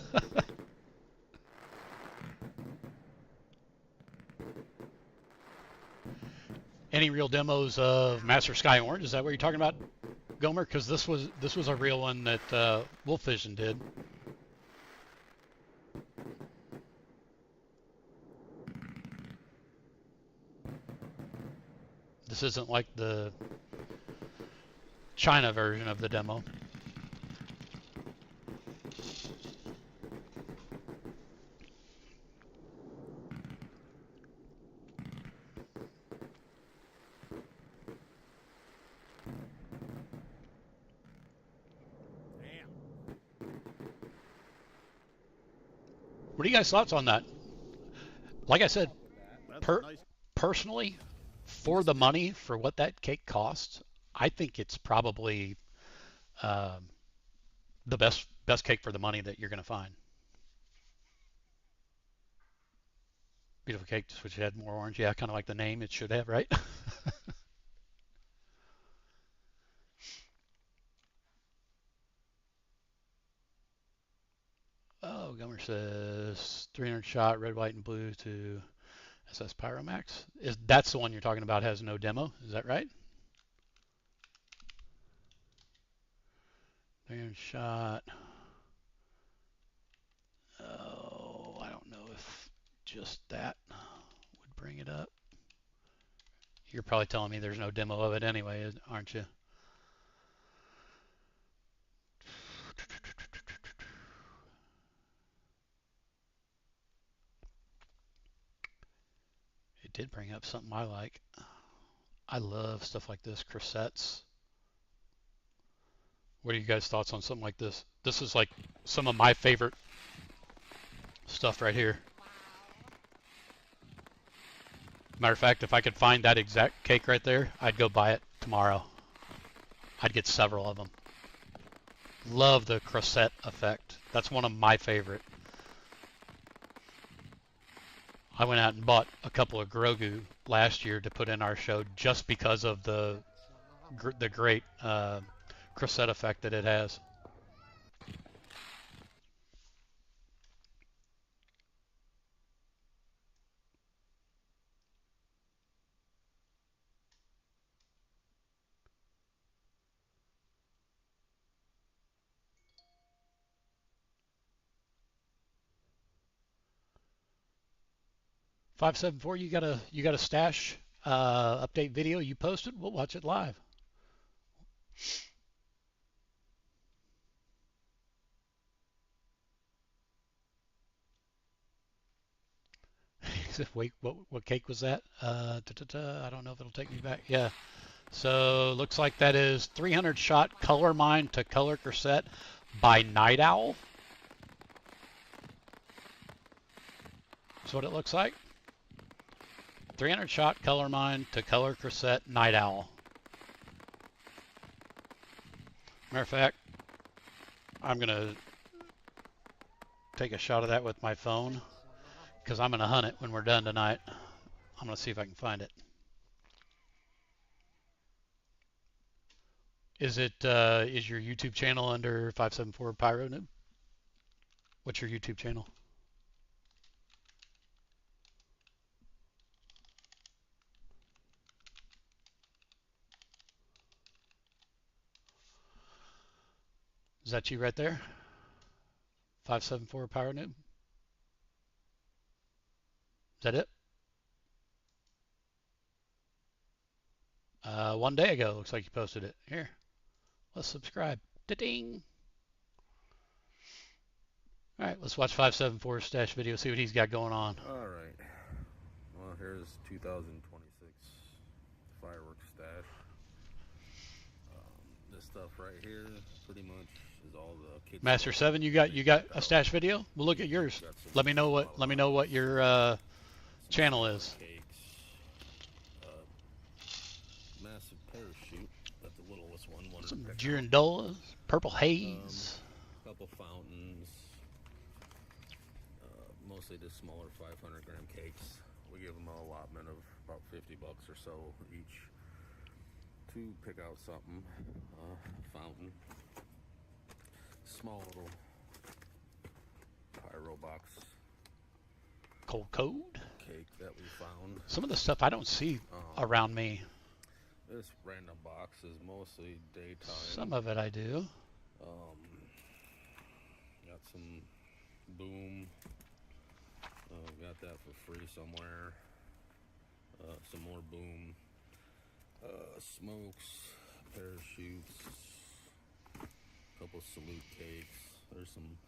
Any real demos of Master Sky Orange? Is that what you're talking about, Gomer? Because this was a real one that Wolf Vision did. This isn't like the China version of the demo. Damn. What are you guys' thoughts on that? Like I said, That's nice. personally, for the money, for what that cake costs, I think it's probably the best cake for the money that you're going to find. Beautiful cake, just wish it had more orange. Yeah, kind of like the name it should have, right? Oh, Gummer says 300 shot, red, white, and blue to SS Pyro Max. That's the one you're talking about, has no demo, is that right? 300 shot. Oh, I don't know if just that would bring it up. You're probably telling me there's no demo of it anyway, aren't you? It did bring up something I like. I love stuff like this, cressettes. What are you guys' thoughts on something like this? This is like some of my favorite stuff right here. Matter of fact, if I could find that exact cake right there, I'd go buy it tomorrow. I'd get several of them. Love the crescent effect. That's one of my favorite. I went out and bought a couple of Grogu last year to put in our show just because of the great crescent effect that it has. $574, you got a stash update video you posted? We'll watch it live. He said, wait, what cake was that? I don't know if it'll take me back. Yeah. So looks like that is 300 shot color mine to color crescent by Night Owl. That's what it looks like. 300 shot color mine to color crescent Night Owl. Matter of fact, I'm gonna take a shot of that with my phone because I'm gonna hunt it when we're done tonight. I'm gonna see if I can find it. Is your YouTube channel under 574 Pyro Noob? What's your YouTube channel? Is that you right there? 574 Pyro Noob? Is that it? 1 day ago, looks like you posted it. Here, let's subscribe. Da-ding! All right, let's watch 574's stash video, see what he's got going on. All right. Well, here's 2026 fireworks stash. This stuff right here pretty much is all the kids. Master 7, you got a stash video? We'll look at yours. Let me know what your channel is. Massive parachute. That's the littlest one. Some girandolas, purple haze. Couple fountains. Mostly just smaller 500 gram cakes. We give them an allotment of about $50 or so each to pick out something. Fountain. Small little pyro box. Cold code. Cake that we found. Some of the stuff I don't see around me. This random box is mostly daytime. Some of it I do. Got some boom. Got that for free somewhere. Some more boom. Smokes, parachutes, couple salute cakes. There's some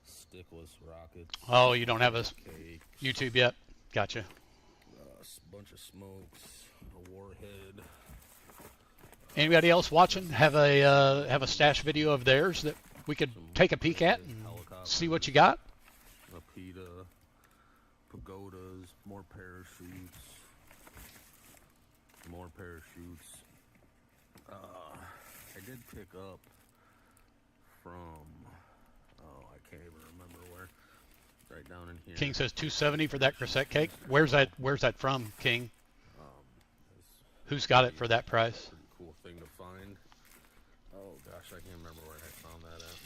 stickless rockets. Oh, you don't have a cakes. YouTube yet? Gotcha. A bunch of smokes, a warhead. Anybody else watching have a stash video of theirs that we could take a peek at and see what you got? A pita. pagodas, more parachutes. I did pick up from, I can't even remember where, right down in here. King says 270 for that crescent cake. Where's that from, King? Who's got it for that price? Pretty cool thing to find. Oh gosh, I can't remember where I found that at. I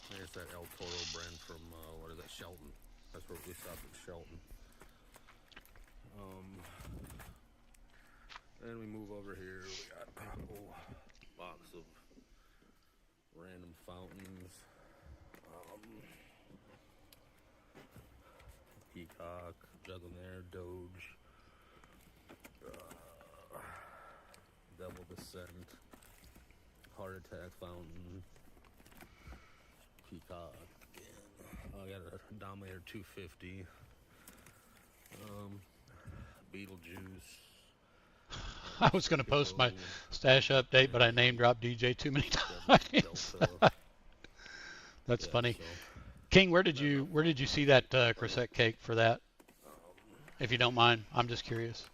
think it's that El Toro brand from, what is that, Shelton. That's where we stopped at Shelton. Then we move over here, we got a whole box of random fountains. Peacock, Juggler, Doge, Devil Descent, Heart Attack Fountain, Peacock, I got a Dominator 250, Beetlejuice. I was going to post my stash update, but I name dropped DJ too many times. That's funny. So, King, where did you see that crescent cake for that? If you don't mind, I'm just curious.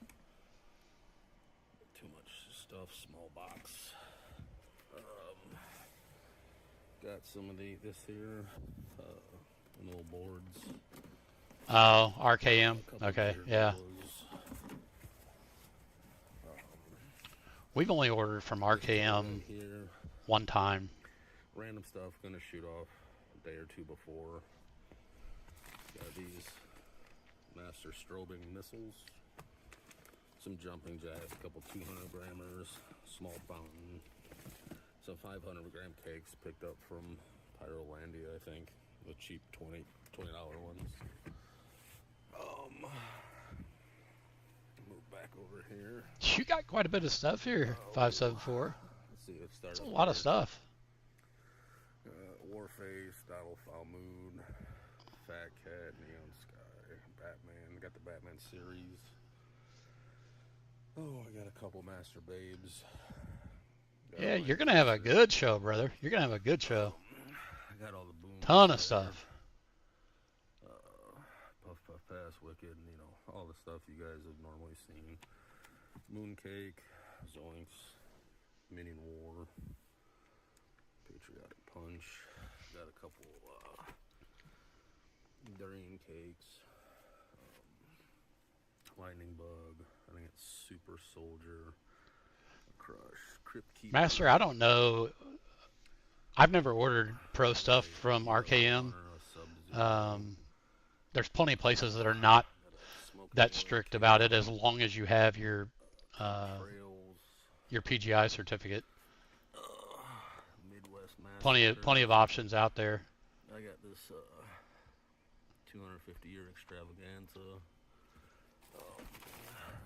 Too much stuff, small box. Got some of this here, little boards. Oh, RKM. Okay, yeah. We've only ordered from RKM one time. Random stuff, gonna shoot off a day or two before. Got these Master Strobing missiles, some jumping jacks, a couple 200 grammers, small fountain, some 500 gram cakes picked up from Pyro, I think, the cheap $20 ones. Move back over here. You got quite a bit of stuff here, 574. Let's see, let's start. That's a lot of stuff. Warface, Battle Foul Moon, Fat Cat, Neon Sky, Batman. Got the Batman series. Oh, I got a couple Master Babes. Yeah, you're gonna have a good show, brother. You're gonna have a good show. I got all the boom. Ton of stuff. Puff Puff Pass, Wicked, all the stuff you guys have normally seen. Mooncake, Zoinks, Minion War, Patriotic Punch. Got a couple Durian Cakes, Lightning Bug. I think it's Super Soldier, Crush, Crypt Keeper. Master, I don't know. I've never ordered pro stuff from RKM. There's plenty of places that are not that strict about it as long as you have your PGI certificate. Plenty of options out there. I got this 250-year extravaganza. I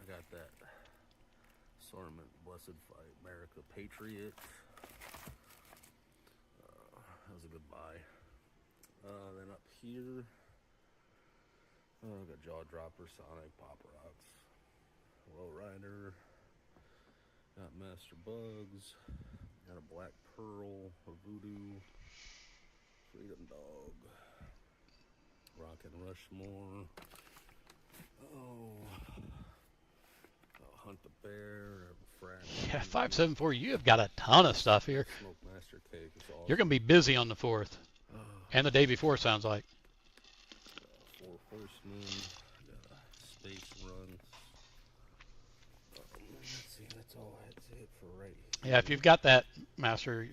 got that Assortment Blessed Fight America Patriot. That was a good buy. Then up here, I got Jaw Dropper, Sonic, Pop Rocks, Lowrider. Got Master Bugs. Got a Black Pearl, a Voodoo, Freedom Dog, Rockin' Rushmore. Hunt the Bear, Frat. Yeah, 574. You have got a ton of stuff here. Smoke Master Cake. Awesome. You're gonna be busy on the 4th, and the day before. Sounds like. Four Horsemen. Got Space Run. Let's see. That's all. That's it for right here. Yeah, if you've got that, Master,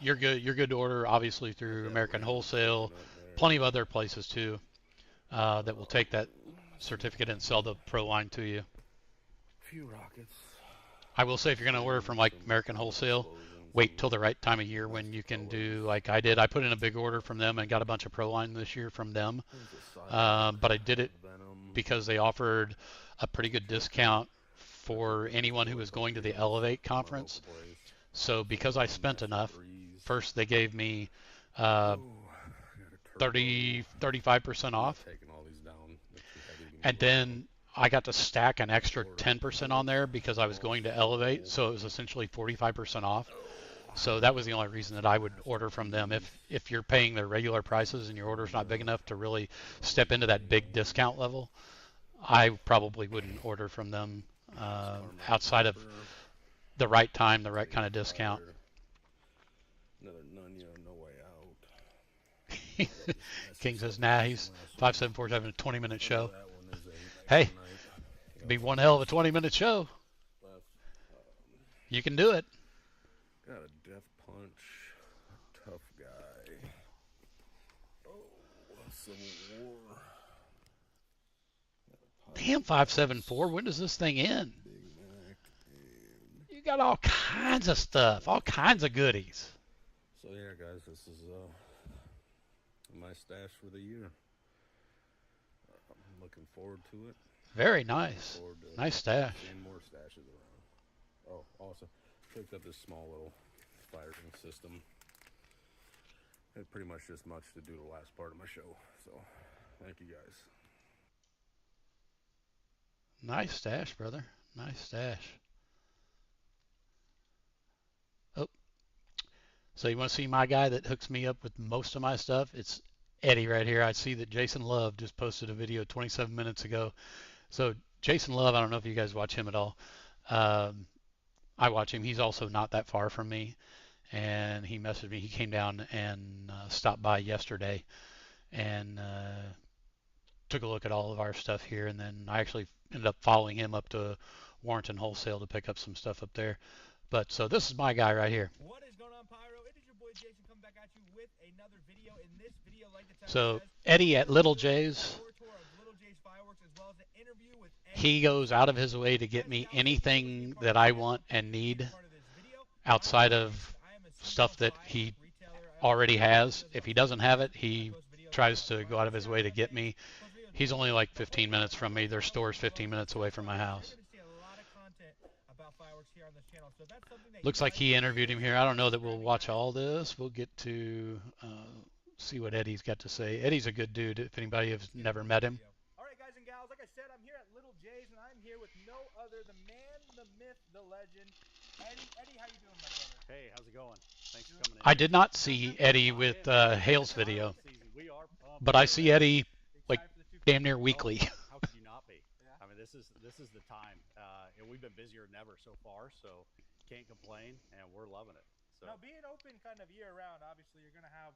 you're good. You're good to order, obviously, through American Wholesale. Plenty of other places too that will take that certificate and sell the pro line to you. Few rockets. I will say, if you're going to order from like American Wholesale, wait till the right time of year when you can do like I did. I put in a big order from them and got a bunch of pro line this year from them. But I did it because they offered a pretty good discount for anyone who was going to the Elevate conference. So because I spent enough, first they gave me 35% off, and then I got to stack an extra 10% on there because I was going to Elevate, so it was essentially 45% off. So that was the only reason that I would order from them. If you're paying their regular prices and your order's not big enough to really step into that big discount level, I probably wouldn't order from them outside of the right time, the right kind of discount. Another Nunya, no way out. King says, nah, he's 574's having a 20-minute show. Hey, it'd be one hell of a 20-minute show. You can do it. Got a death punch, tough guy. Oh, Civil War. Damn, 574. When does this thing end? You got all kinds of stuff, all kinds of goodies. So yeah, guys, this is my stash for the year. I'm looking forward to it. Very nice. Nice stash. Seeing more stashes around. Oh, also picked up this small little firing system. Had pretty much just much to do the last part of my show. So, thank you guys. Nice stash, brother. Nice stash. Oh. So you want to see my guy that hooks me up with most of my stuff? It's Eddie right here. I see that Jason Love just posted a video 27 minutes ago. So Jason Love, I don't know if you guys watch him at all. I watch him. He's also not that far from me. And he messaged me. He came down and stopped by yesterday and took a look at all of our stuff here. And then I actually ended up following him up to Warrenton Wholesale to pick up some stuff up there. But so this is my guy right here. What is going on, Pyro? It is your boy Jason coming back at you with another video. In this video, like the title So says, Eddie at Little J's, Fireworks, as well as an interview with he goes out of his way to get me anything that I want and need outside of stuff that he already has. If he doesn't have it, he tries to go out of his way to get me. He's only like 15 minutes from me. Their store's 15 minutes away from my house. Looks like he interviewed him here. I don't know that we'll watch all this. We'll get to see what Eddie's got to say. Eddie's a good dude if anybody has never met him. All right, guys and gals, like I said, I'm here at Little J's, and I'm here with no other, the man, the myth, the legend, Eddie. Eddie, how you doing, my brother? Hey, how's it going? Thanks for coming in. I did not see Eddie with Hale's video, but I see Eddie like damn near weekly. How could you not be? I mean, this is the time, and we've been busier than ever so far, so can't complain, and we're loving it. So now, being open kind of year round, obviously you're going to have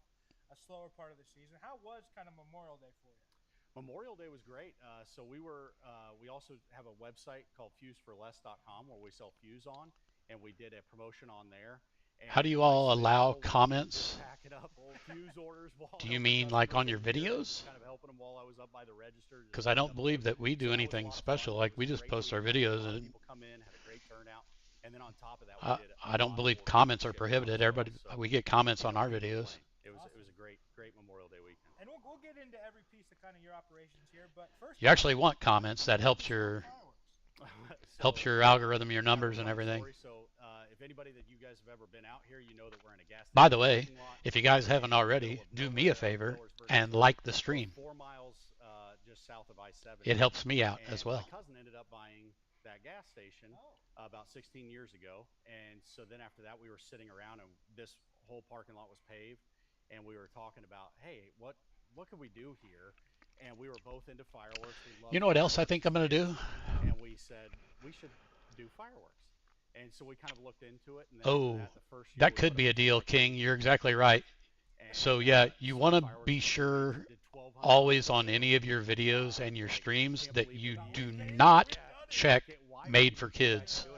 a slower part of the season. How was kind of Memorial Day for you? Memorial Day was great. So we also have a website called fuseforless.com where we sell fuse on, and we did a promotion on there. And how do you all allow comments? Orders do you mean like on your videos? Kind of helping them while I was up by the register. Because I don't believe that we do anything special. Like we just post our videos and people come in, had a great turnout. And then on top of that, we did I don't believe comments are prohibited. Everybody, we get comments on our videos. It was a great Memorial Day weekend. And we'll get into every piece of kind of your operations here, but first you actually want comments. That helps your algorithm, your numbers, and everything. So if anybody that you guys have ever been out here, you know that we're in a gas station. By the way, if you guys haven't already, do me a favor and like the stream. 4 miles just south of I-70. It helps me out as well. My cousin ended up buying that gas station about 16 years ago, and so then after that we were sitting around and this whole parking lot was paved, and we were talking about, hey, what can we do here? And we were both into fireworks. You know what else I think I'm going to do? And we said we should do fireworks. And so we kind of looked into it. And then the first year that could be a deal, King. You're exactly right. So yeah, you want to be sure always on any of your videos and your streams that you do not check made for kids.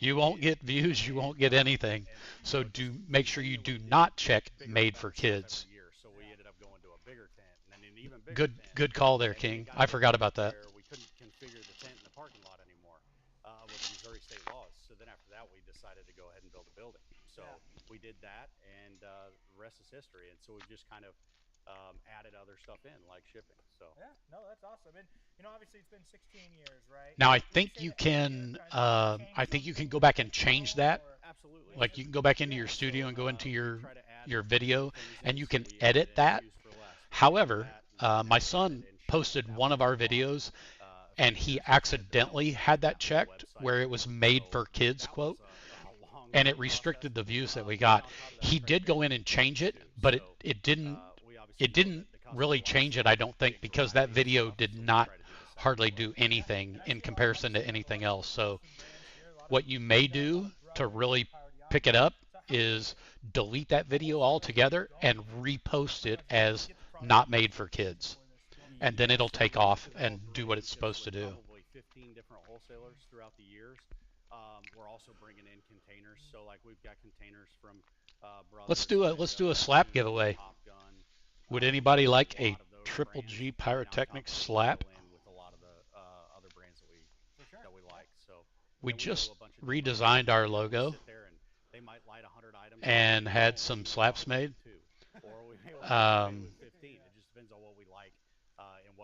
You won't get views, you won't get anything. So make sure you do not check made for kids. So we ended up going to a bigger tent, and then an even bigger Good call there, King. I forgot about that. We couldn't configure the tent in the parking lot anymore with the Missouri state laws. So then after that, we decided to go ahead and build a building. So we did that, and the rest is history. And so we just kind of added other stuff in, like shipping. So yeah, no, that's awesome. And obviously it's been 16 years, right? Now I think you can go back and change that. Absolutely. Like you can go back into your studio and go into your video, and you can edit that. However, my son posted one of our videos, and he accidentally had that checked where it was made for kids quote. and it restricted the views that we got. He did go in and change it, but it didn't really change it, I don't think, because that video did not hardly do anything in comparison to anything else. So what you may do to really pick it up is delete that video altogether and repost it as not made for kids, and then it'll take off and do what it's supposed to do. Probably 15 different wholesalers throughout the years. We're also bringing in containers, so like we've got containers from Let's do a slap giveaway. Would anybody like a Triple G Pyrotechnics slap? With a lot of the other brands that we like. So we just redesigned our logo and had some slaps made.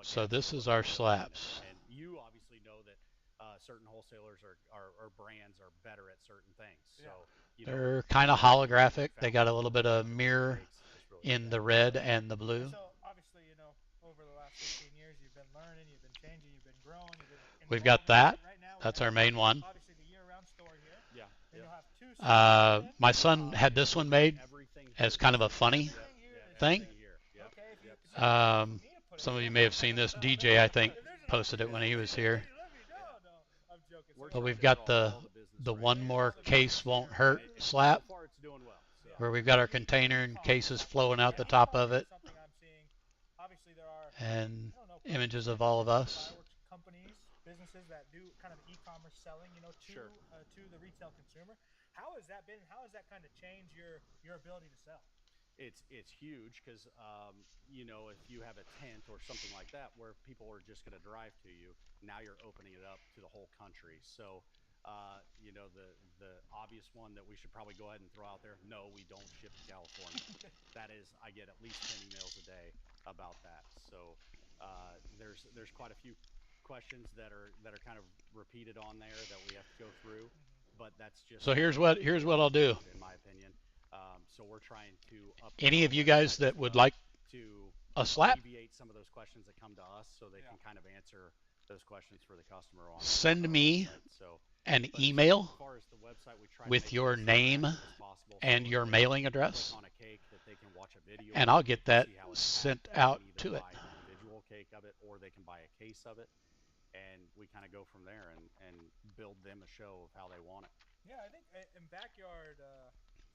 So this is our slaps. And you obviously know that certain wholesalers or brands are better at certain things. So they're kind of holographic. They got a little bit of mirror in the red and the blue. So obviously, over the last 15 years, you've been learning, you've been changing, you've been growing. We've got that. That's our main one. Obviously, the year-round store here. Yeah. My son had this one made as kind of a funny thing. Some of you may have seen this. DJ, I think, posted it when he was here. But we've got the one more case won't hurt slap, where we've got our container and cases flowing out the top of it, and images of all of us. Companies, businesses that do kind of e-commerce selling, to the retail consumer. How has that been? How has that kind of changed your ability to sell? It's huge because if you have a tent or something like that where people are just going to drive to you, now you're opening it up to the whole country. So the obvious one that we should probably go ahead and throw out there, no, we don't ship to California. That is, I get at least 10 emails a day about that. So there's quite a few questions that are kind of repeated on there that we have to go through, but that's just so here's what I'll do, in my opinion. So we're trying to any of you guys that would like a slap, alleviate some of those questions that come to us so they can kind of answer those questions for the customer on send me an email with your name and your mailing address, and I'll get that sent out to it. Individual cake of it, or they can buy a case of it, and we kind of go from there and build them a show of how they want it. Yeah, I think in Backyard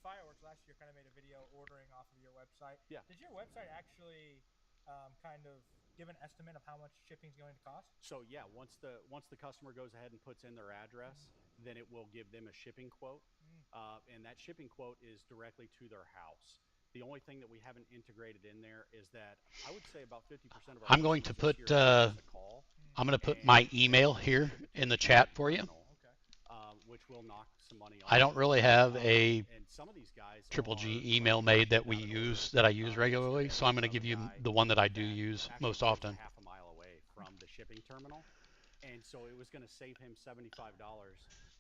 Fireworks last year kind of made a video ordering off of your website. Yeah. Did your website actually kind of give an estimate of how much shipping is going to cost? So yeah, once the customer goes ahead and puts in their address, then it will give them a shipping quote, and that shipping quote is directly to their house. The only thing that we haven't integrated in there is that I would say about 50% of our I'm going to put my email here in the chat for you. Which will knock some money off. I don't really have a Triple G email made that I use regularly, so I'm going to give you the one that I do use most often. Half a mile away from the shipping terminal, and so it was going to save him $75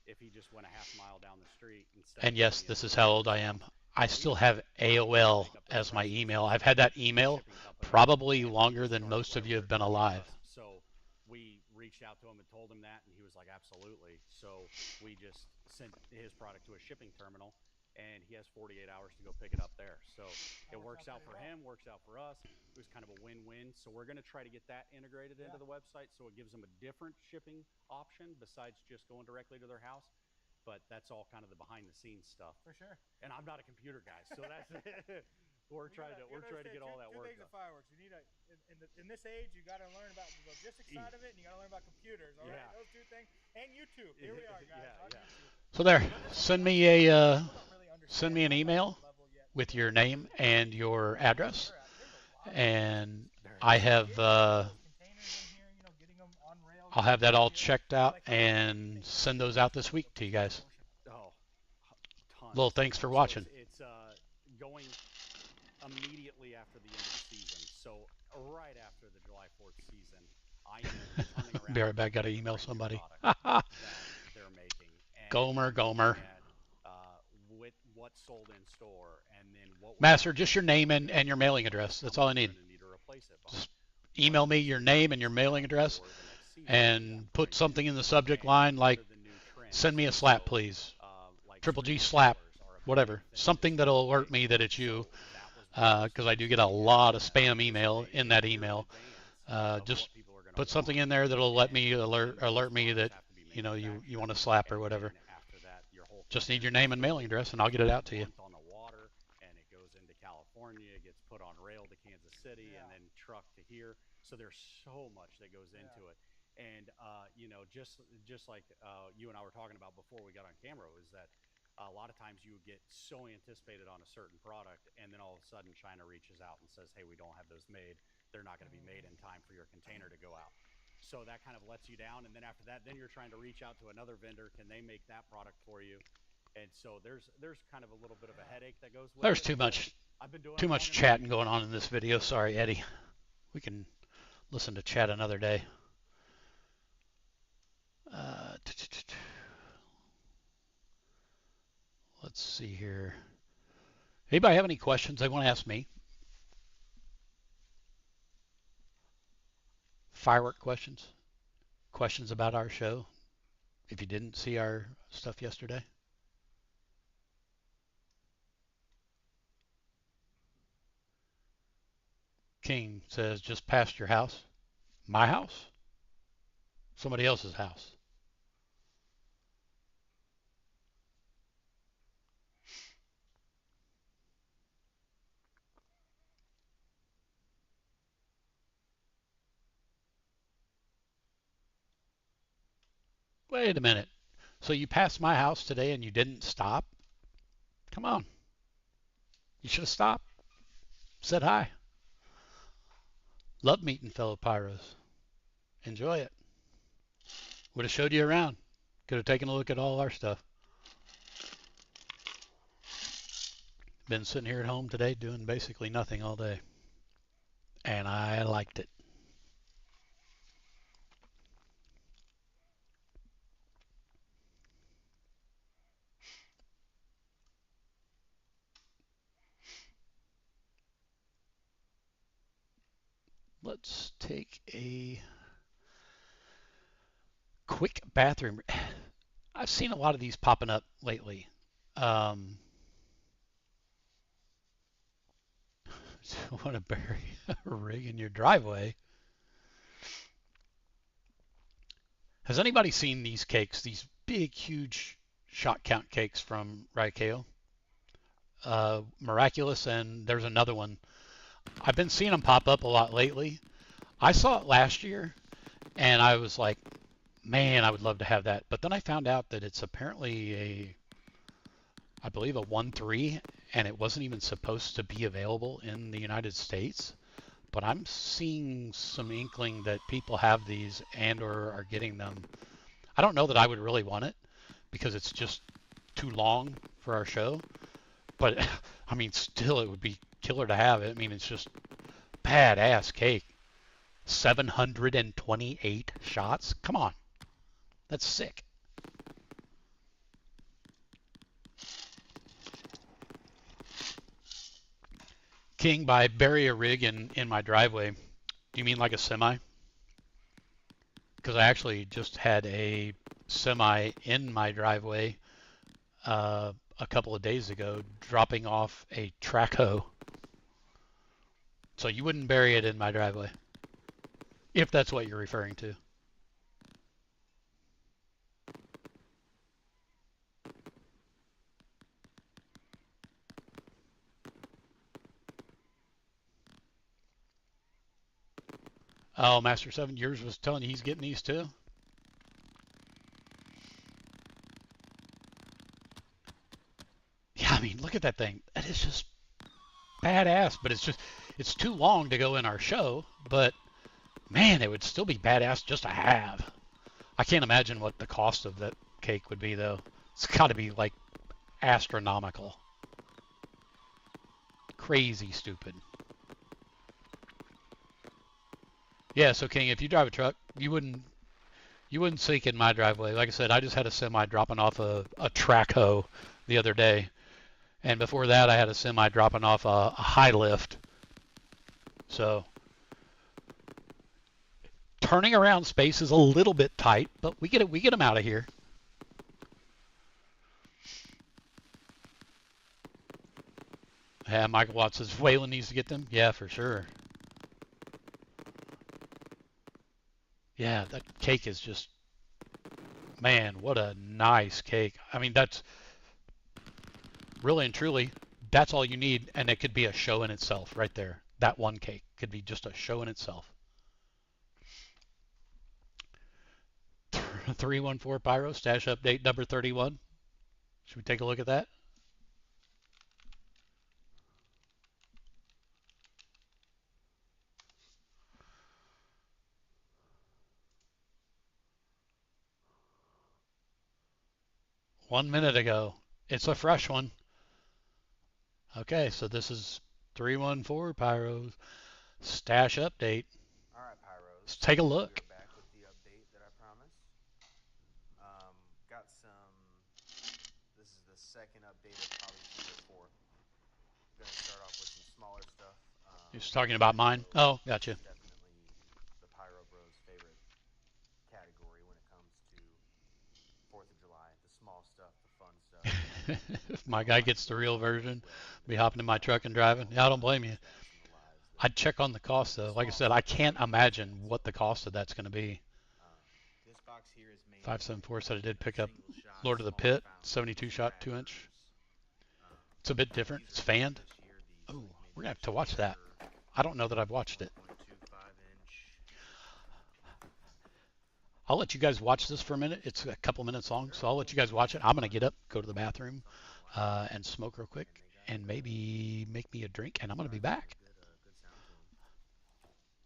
if he just went a half mile down the street. And yes, this is how old I am. I still have AOL as my email. I've had that email probably longer than most of you have been alive. So we reached out to him and told him that, and he was like, absolutely. So we just sent his product to a shipping terminal, and he has 48 hours to go pick it up there. So it works out for him, works out for us. It was kind of a win-win. So we're going to try to get that integrated into the website so it gives them a different shipping option besides just going directly to their house. But that's all kind of the behind-the-scenes stuff. For sure. And I'm not a computer guy, so that's we're trying to get all that work done. Two things of fireworks. You need in this age, you got to learn about the logistics side of it, and you got to learn about computers. All right, those two things, and YouTube. Here we are, guys. So there, send me an email with your name and your address, and I have I'll have that all checked out and send those out this week to you guys. Oh, tons. Little thanks for watching. It's going immediately after the end of the season. So right after the July 4th season, I am turning around. Be right back. Got to email somebody. that they're making. And Gomer. With what's sold in store, and then what. Master, just your name and your mailing address. That's all I need. Just email me your name and your mailing address, and put something in the subject line like, send me a slap, please. Triple G slap, whatever. Something that'll alert me that it's you, because I do get a lot of spam email in that email. Just put something in there that'll let me alert me that you want to slap or whatever. Just need your name and mailing address, and I'll get it out to you. On the water, and it goes into California, it gets put on rail to Kansas City, and then truck to here. So there's so much that goes into it. And just like you and I were talking about before we got on camera, is that a lot of times you would get so anticipated on a certain product, and then all of a sudden China reaches out and says, hey, we don't have those made. They're not going to be made in time for your container to go out. So that kind of lets you down. And then after that, then you're trying to reach out to another vendor. Can they make that product for you? And so there's kind of a little bit of a headache that goes with There's it. too much chatting going on in this video. Sorry, Eddie. We can listen to chat another day. Let's see here. Anybody have any questions they want to ask me? Firework questions? Questions about our show? If you didn't see our stuff yesterday? King says, just past your house. My house? Somebody else's house. Wait a minute. So you passed my house today and you didn't stop? Come on. You should have stopped. Said hi. Love meeting fellow Pyros. Enjoy it. Would have showed you around. Could have taken a look at all our stuff. Been sitting here at home today doing basically nothing all day. And I liked it. Let's take a quick bathroom. I've seen a lot of these popping up lately. Want to bury a rig in your driveway? Has anybody seen these cakes? These big, huge shot count cakes from Raikeo? Miraculous, and there's another one. I've been seeing them pop up a lot lately. I saw it last year, and I was like, man, I would love to have that. But then I found out that it's apparently I believe a 1.3, and it wasn't even supposed to be available in the United States. But I'm seeing some inkling that people have these and or are getting them. I don't know that I would really want it because it's just too long for our show. But, I mean, still, it would be killer to have it. I mean, it's just badass cake. 728 shots? Come on. That's sick. King, by bury a rig in my driveway, do you mean like a semi? Because I actually just had a semi in my driveway a couple of days ago, dropping off a track hoe. So you wouldn't bury it in my driveway, if that's what you're referring to. Oh, Master 7, yours was telling you he's getting these too? Yeah, I mean, look at that thing. That is just badass, but it's too long to go in our show, but man, it would still be badass just to have. I can't imagine what the cost of that cake would be, though. It's got to be like astronomical. Crazy stupid. Yeah, so King, if you drive a truck, you wouldn't sink in my driveway. Like I said, I just had a semi dropping off a track hoe the other day. And before that, I had a semi dropping off a high lift. So turning around space is a little bit tight, but we get them out of here. Yeah, Michael Watts says Waylon needs to get them. Yeah, for sure. Yeah, that cake is just, man, what a nice cake. I mean, that's really and truly, that's all you need, and it could be a show in itself right there. That one cake could be just a show in itself. 314 Pyro, stash update number 31. Should we take a look at that? One minute ago. It's a fresh one. Okay, so this is 314 Pyro's stash update. All right, Pyros. Let's take a look. We're back with the update that I promised. Got some. This is the second update of probably 3 or 4. I'm gonna start off with some smaller stuff. You're just talking about mine? Oh, gotcha. Definitely the Pyro Bros favorite category when it comes to 4th of July. The small stuff, the fun stuff. If my guy gets the real version, be hopping in my truck and driving. Yeah, I don't blame you. I'd check on the cost though. Like I said, I can't imagine what the cost of that's going to be. This box here is made 574 said I did pick up Lord of the Pit, 72 shot 2-inch. It's a bit different. It's fanned. Oh, we're gonna have to watch that. I don't know that I've watched it. I'll let you guys watch this for a minute. It's a couple minutes long, so I'll let you guys watch it. I'm gonna get up, go to the bathroom, and smoke real quick, and maybe make me a drink, and I'm gonna be back.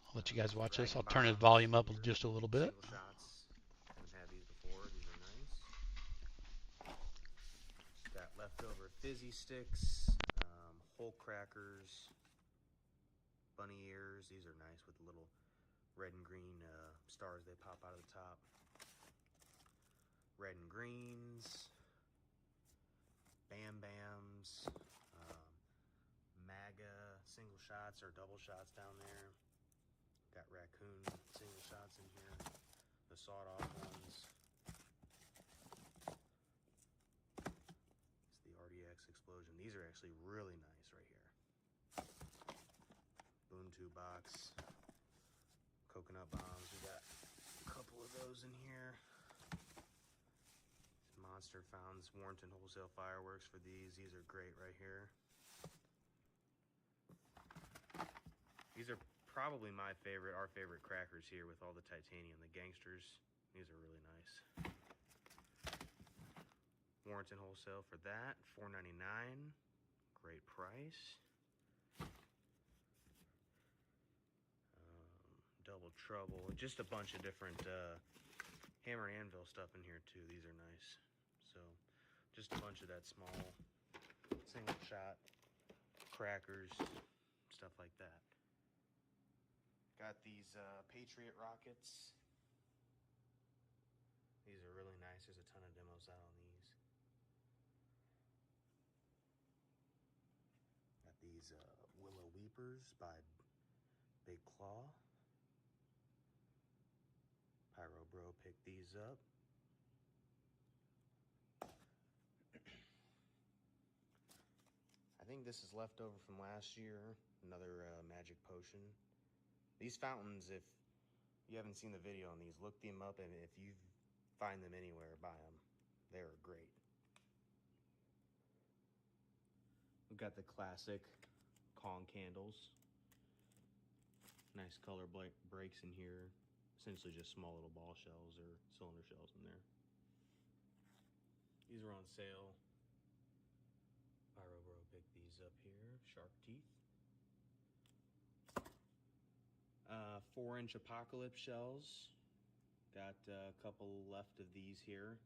I'll let you guys watch this. I'll turn his volume up just a little bit. Got leftover fizzy sticks, whole crackers, bunny ears. These are nice with little red and green stars they pop out of the top. Red and greens, Bam Bams, MAGA single shots or double shots down there. Got raccoon single shots in here, the sawed-off ones. It's the RDX Explosion. These are actually really nice right here. Boom 2 box, coconut bombs. We got a couple of those in here. Monster Fountains, Warrenton Wholesale Fireworks for these. These are great right here. These are probably my favorite, our favorite crackers here with all the titanium, the Gangsters. These are really nice. Warrenton Wholesale for that, $4.99. Great price. Double Trouble, just a bunch of different hammer and anvil stuff in here too. These are nice. So just a bunch of that small single shot crackers, stuff like that. Got these Patriot rockets. These are really nice. There's a ton of demos out on these. Got these Willow Weepers by Big Claw. Pyro Bro picked these up. I think this is left over from last year. Another magic potion. These fountains, if you haven't seen the video on these, look them up, and if you find them anywhere, buy them. They're great. We've got the classic Kong candles. Nice color breaks in here. Essentially just small little ball shells or cylinder shells in there. These are on sale. Pyro Bro picked these up here. Shark teeth. 4-inch Apocalypse shells. Got a couple left of these here.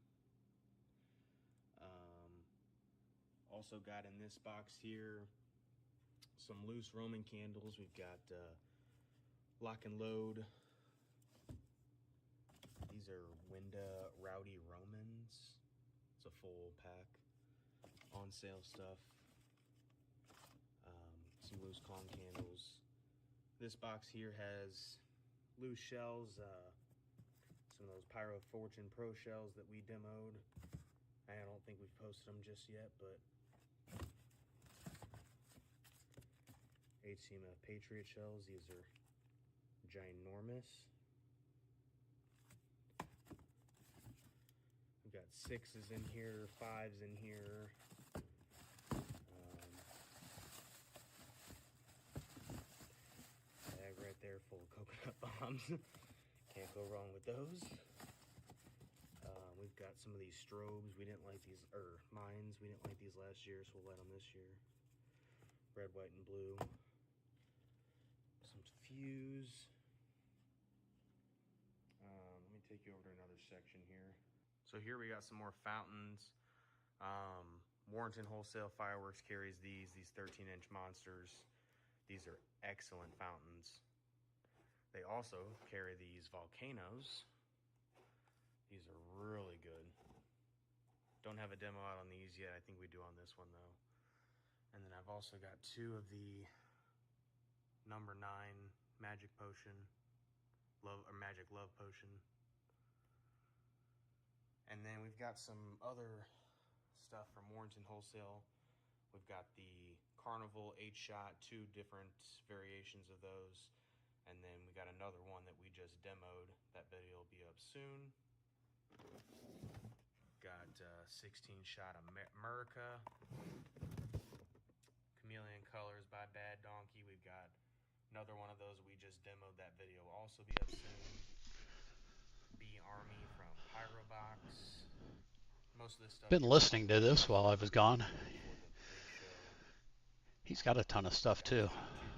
Also got in this box here some loose Roman candles. We've got Lock and Load. These are Winda Rowdy Romans. It's a full pack. On sale stuff. Some loose Kong candles. This box here has loose shells, some of those Pyro Fortune Pro shells that we demoed. I don't think we've posted them just yet, but HCMF Patriot shells. These are ginormous. We've got 6s in here, 5s in here. Bag right there full of coconut bombs. Can't go wrong with those. We've got some of these strobes. We didn't like these, or mines. We didn't like these last year, so we'll light them this year. Red, white, and blue. Some fuse. Let me take you over to another section here. So here we got some more fountains. Warrenton Wholesale Fireworks carries these 13-inch monsters. These are excellent fountains. They also carry these volcanoes. These are really good. Don't have a demo out on these yet. I think we do on this one though. And then I've also got 2 of the number 9 magic potion, magic love potion. And then we've got some other stuff from Warrenton Wholesale. We've got the Carnival 8-shot, 2 different variations of those. And then we got another one that we just demoed. That video will be up soon. Got 16-shot America. Chameleon Colors by Bad Donkey. We've got another one of those we just demoed. That video will also be up soon. B Army from Pyro Box. Most of this stuff. Been listening to this while I was gone. He's got a ton of stuff too. 2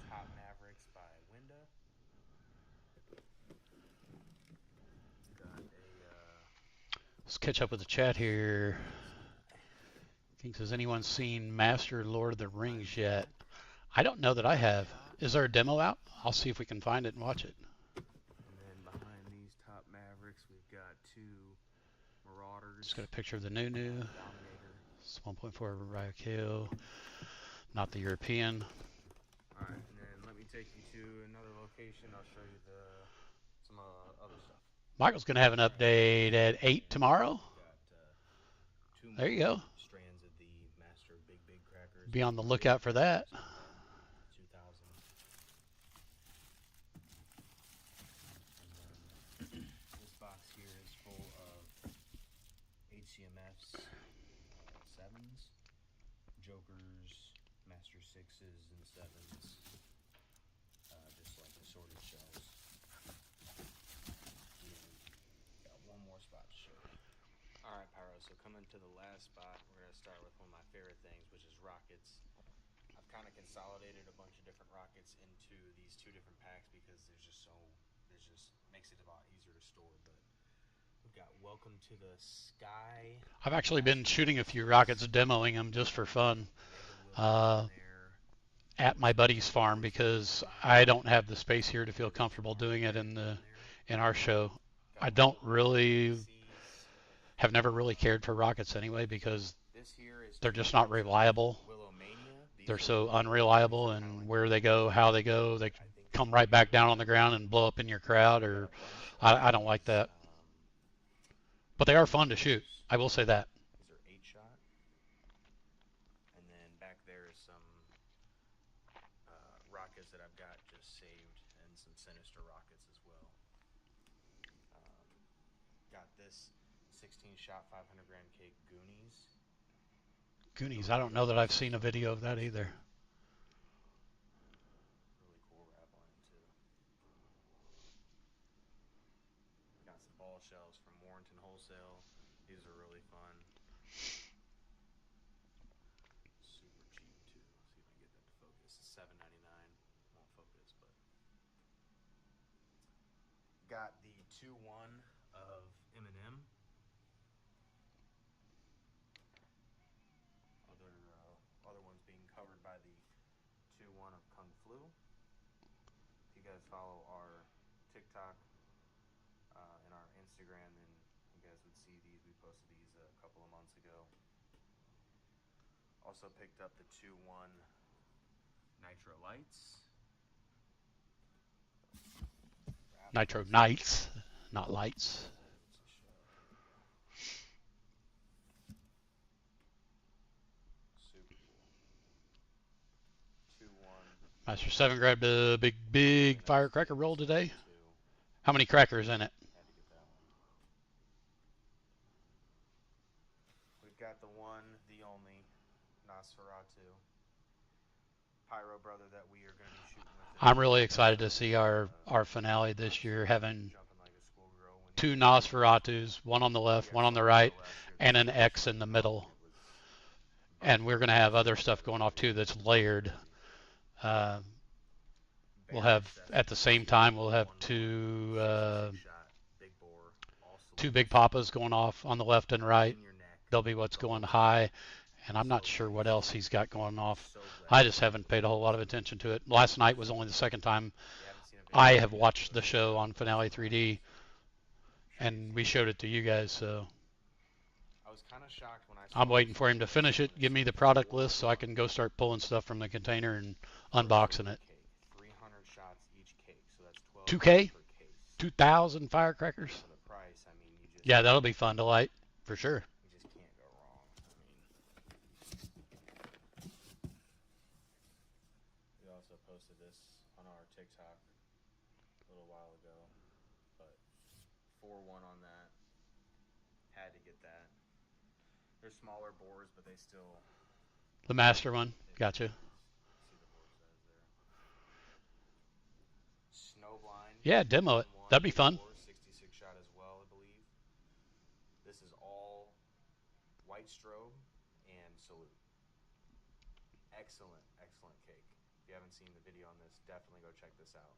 Top Mavericks by Winda. Got Let's catch up with the chat here. King says, anyone seen Master Lord of the Rings yet? I don't know that I have. Is there a demo out? I'll see if we can find it and watch it. And then behind these Top Mavericks, we've got 2 Marauders. Just got a picture of the new. It's 1.4 Ryokyo, not the European. All right, and then let me take you to another location. I'll show you some other stuff. Michael's going to have an update at 8 tomorrow. There you go. Strands of the Master Big Crackers. Be on the lookout for that. 2000. This box here is full of HCMFs, 7s, Jokers, Master 6s and 7s, just like assorted shells. Got one more spot to show you. Alright, Pyro, so coming to the last spot, we're going to start with one of my favorite things, which is rockets. I've kind of consolidated a bunch of different rockets into these 2 different packs because there's just makes it a lot easier to store. But we've got Welcome to the Sky. I've actually been shooting a few rockets, demoing them just for fun at my buddy's farm because I don't have the space here to feel comfortable doing it in our show. I don't really have never really cared for rockets anyway because they're just not reliable. They're so unreliable, and where they go, how they go, they come right back down on the ground and blow up in your crowd, or I don't like that. But they are fun to shoot, I will say that. These are 8-shot. And then back there is some rockets that I've got just saved, and some Sinister rockets as well. Got this 16-shot 500-gram cake Goonies. Goonies, I don't know that I've seen a video of that either. Really cool wrap on it too. Got some ball shells from Warrenton Wholesale. These are really fun. Super cheap too. See if I can get that to focus. It's $7.99. Won't focus, but got the 2-1 of M&M. Other ones being covered by the 2-1 of Kung Flu. If you guys follow our TikTok and our Instagram, then you guys would see these. We posted these a couple of months ago. Also picked up the 2-1 Nitro Lights. Nitro Nights, not lights. Master 7 grabbed a big firecracker roll today. How many crackers in it? We've got the one, the only Nosferatu Pyro brother that we are going to be shooting with. I'm really excited to see our finale this year, having 2 Nosferatus, one on the left, one on the right, and an X in the middle. And we're going to have other stuff going off too that's layered. We'll have, at the same time, we'll have two big papas going off on the left and right. They'll be what's going high, and I'm not sure what else he's got going off. I just haven't paid a whole lot of attention to it. Last night was only the second time I have watched the show on Finale 3D, and we showed it to you guys, so I was kind of shocked when I saw I'm waiting for him to finish it, give me the product list so I can go start pulling stuff from the container and unboxing it. 300 shots each cake, so that's 2K? 2,000 firecrackers? For the price, I mean, you just, yeah, that'll be fun to light, for sure. You just can't go wrong. We also posted this on our TikTok a little while ago, but 4-1 on that. Had to get that. They're smaller bores, but they still... The master one, gotcha. Snowblind. Yeah, demo it. That'd be fun. 66 shot as well, I believe. This is all white strobe and salute. Excellent, excellent cake. If you haven't seen the video on this, definitely go check this out.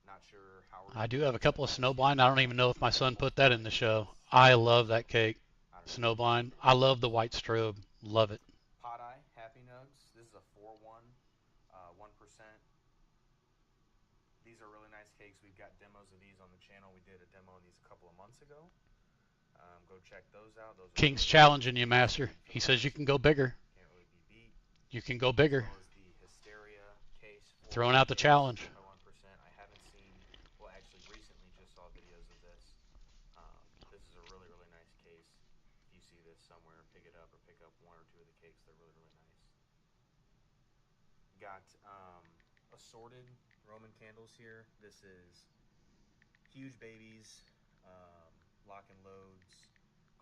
Not sure how. I do have a couple of Snowblind. I don't even know if my son put that in the show. I love that cake. Snowblind. I love the white strobe. Love it. Pot Eye, Happy Nugs. This is a 4-1, 1%. These are really nice cakes. We've got demos of these on the channel. We did a demo of these a couple of months ago. Go check those out. Those King's challenging you, Master. He says you can go bigger. Can't really be beat. You can go bigger. As well as the Hysteria case. Throwing out the challenge. By 1%. I haven't seen, well, actually recently just saw videos of this. This is a really, really nice case. If you see this somewhere, pick it up or pick up 1 or 2 of the cakes. They're really, really nice. Got assorted Roman candles here. This is huge babies, lock and loads,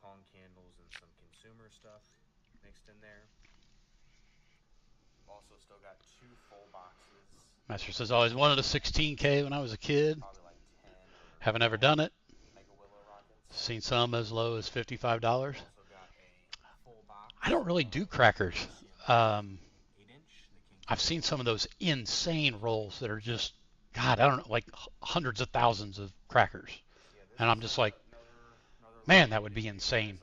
Kong candles, and some consumer stuff mixed in there. Also still got 2 full boxes. Master says I always wanted a 16K when I was a kid. Haven't ever done it. Seen some as low as $55. I don't really do crackers. I've seen some of those insane rolls that are just, God, I don't know, like hundreds of thousands of crackers. And I'm just like, man, that would be insane.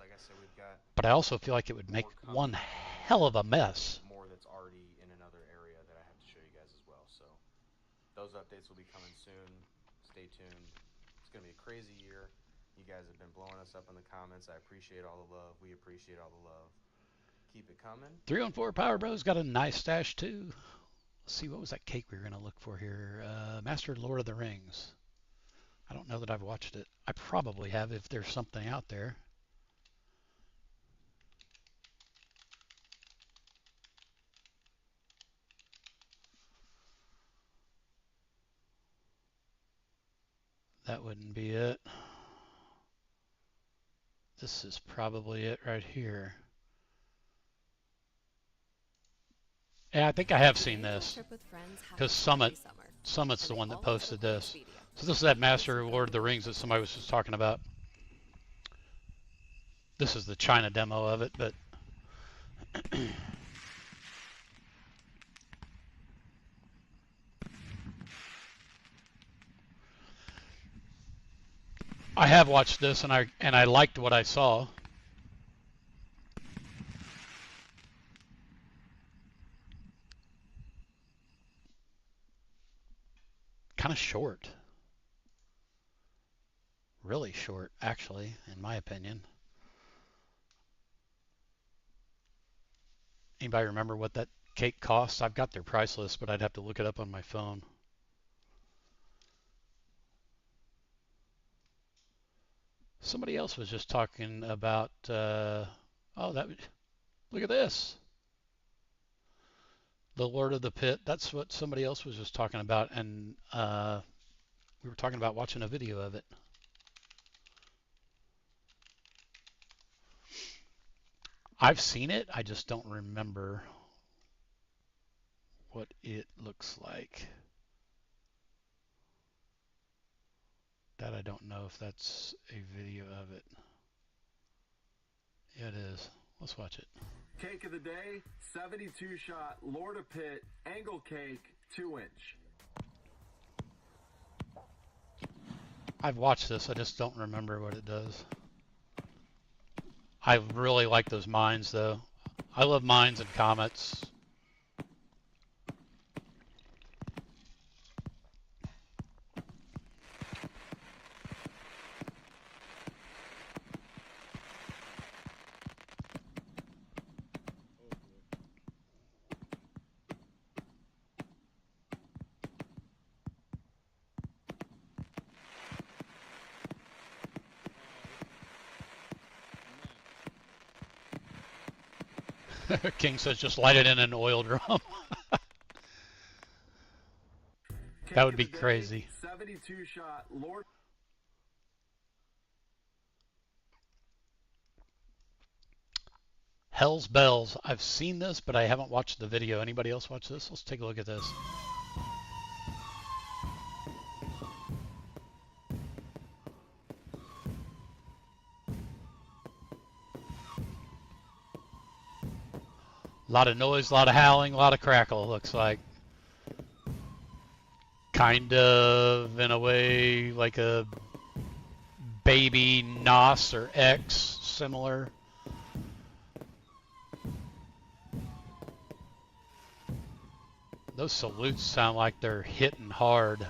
But I also feel like it would make one hell of a mess. More that's already in another area that I have to show you guys as well. So those updates will be coming soon. Stay tuned. It's going to be a crazy year. You guys have been blowing us up in the comments. I appreciate all the love. We appreciate all the love. Keep it coming. 314 Power Bros got a nice stash too. Let's see, what was that cake we were going to look for here? Master Lord of the Rings. I don't know that I've watched it. I probably have if there's something out there. That wouldn't be it. This is probably it right here. Yeah, I think I have seen this because Summit's the one that posted this. So this is that Master Lord of the Rings that somebody was just talking about. This is the China demo of it, but I have watched this and I liked what I saw. Kind of short. Really short, actually, in my opinion. Anybody remember what that cake costs? I've got their price list, but I'd have to look it up on my phone. Somebody else was just talking about, look at this. The Lord of the Pit. That's what somebody else was just talking about, and we were talking about watching a video of it. I've seen it. I just don't remember what it looks like. That I don't know if that's a video of it. Yeah, it is. Let's watch it. Cake of the day, 72 shot Lord of Pit angle cake, 2-inch. I've watched this. I just don't remember what it does. I really like those mines, though. I love mines and comets. King says just light it in an oil drum. That would be crazy. 72 shot Lord. Hell's Bells. I've seen this, but I haven't watched the video. Anybody else watch this? Let's take a look at this. A lot of noise, a lot of howling, a lot of crackle, looks like. Kind of, in a way, like a baby NOS or X, similar. Those salutes sound like they're hitting hard.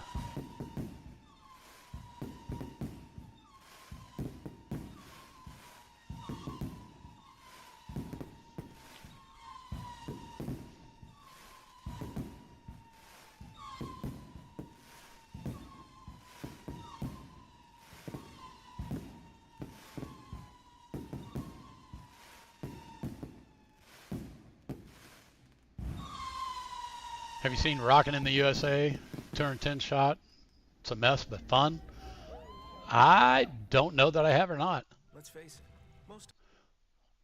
Have you seen Rockin' in the USA? 210 shot. It's a mess, but fun. I don't know that I have or not. Let's face it.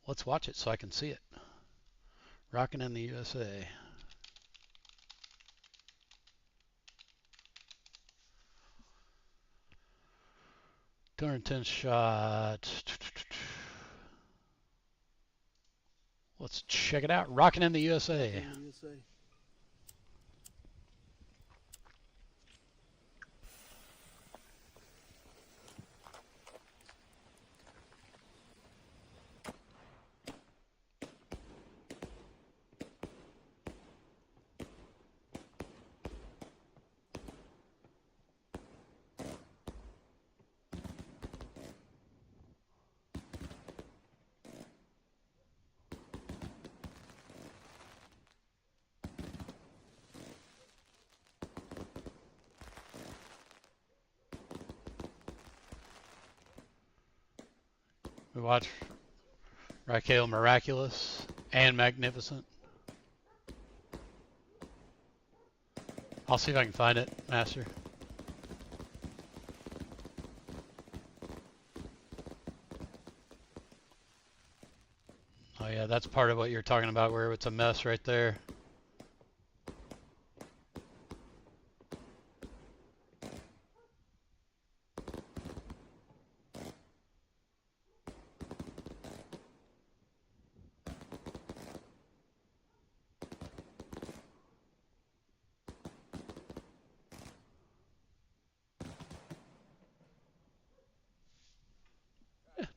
Let's watch it so I can see it. Rockin' in the USA. $210 shot. Let's check it out. Rockin' in the USA. We watch Raquel Miraculous and Magnificent. I'll see if I can find it, Master. Oh yeah, that's part of what you're talking about where it's a mess right there.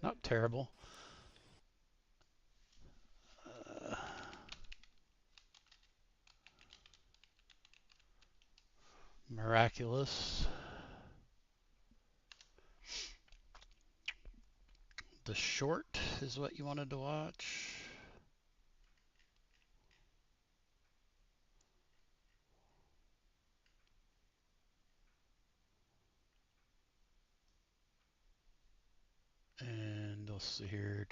Not terrible. Miraculous. The short is what you wanted to watch. And let's see here.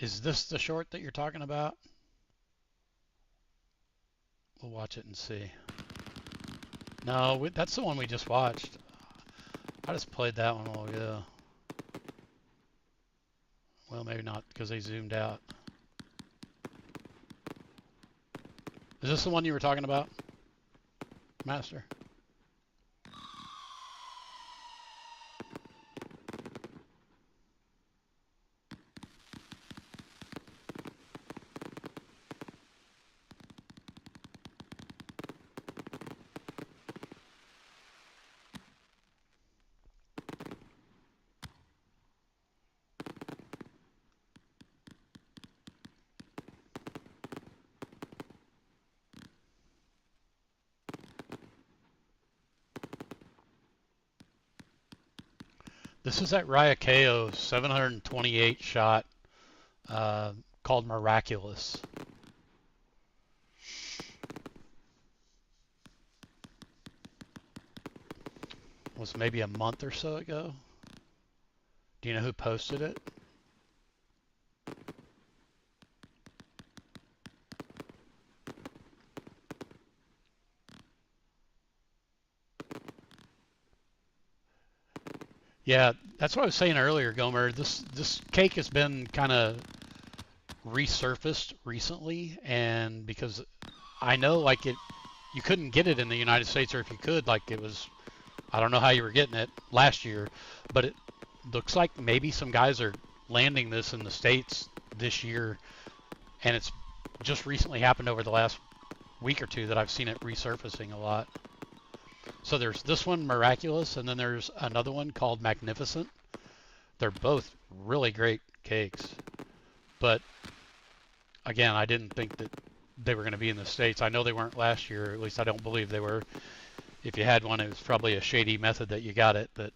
Is this the short that you're talking about? We'll watch it and see. No, that's the one we just watched. I just played that one a while ago. Well, maybe not because they zoomed out. Is this the one you were talking about, Master? This is that Ryakeo 728 shot called Miraculous. Was maybe a month or so ago. Do you know who posted it? Yeah, that's what I was saying earlier, Gomer. This cake has been kind of resurfaced recently, and because I know like you couldn't get it in the United States, or if you could, like it was, I don't know how you were getting it last year, but it looks like maybe some guys are landing this in the States this year, and it's just recently happened over the last week or two that I've seen it resurfacing a lot. So there's this one, Miraculous, and then there's another one called Magnificent. They're both really great cakes. But again, I didn't think that they were going to be in the States. I know they weren't last year, at least I don't believe they were. If you had one, it was probably a shady method that you got it, but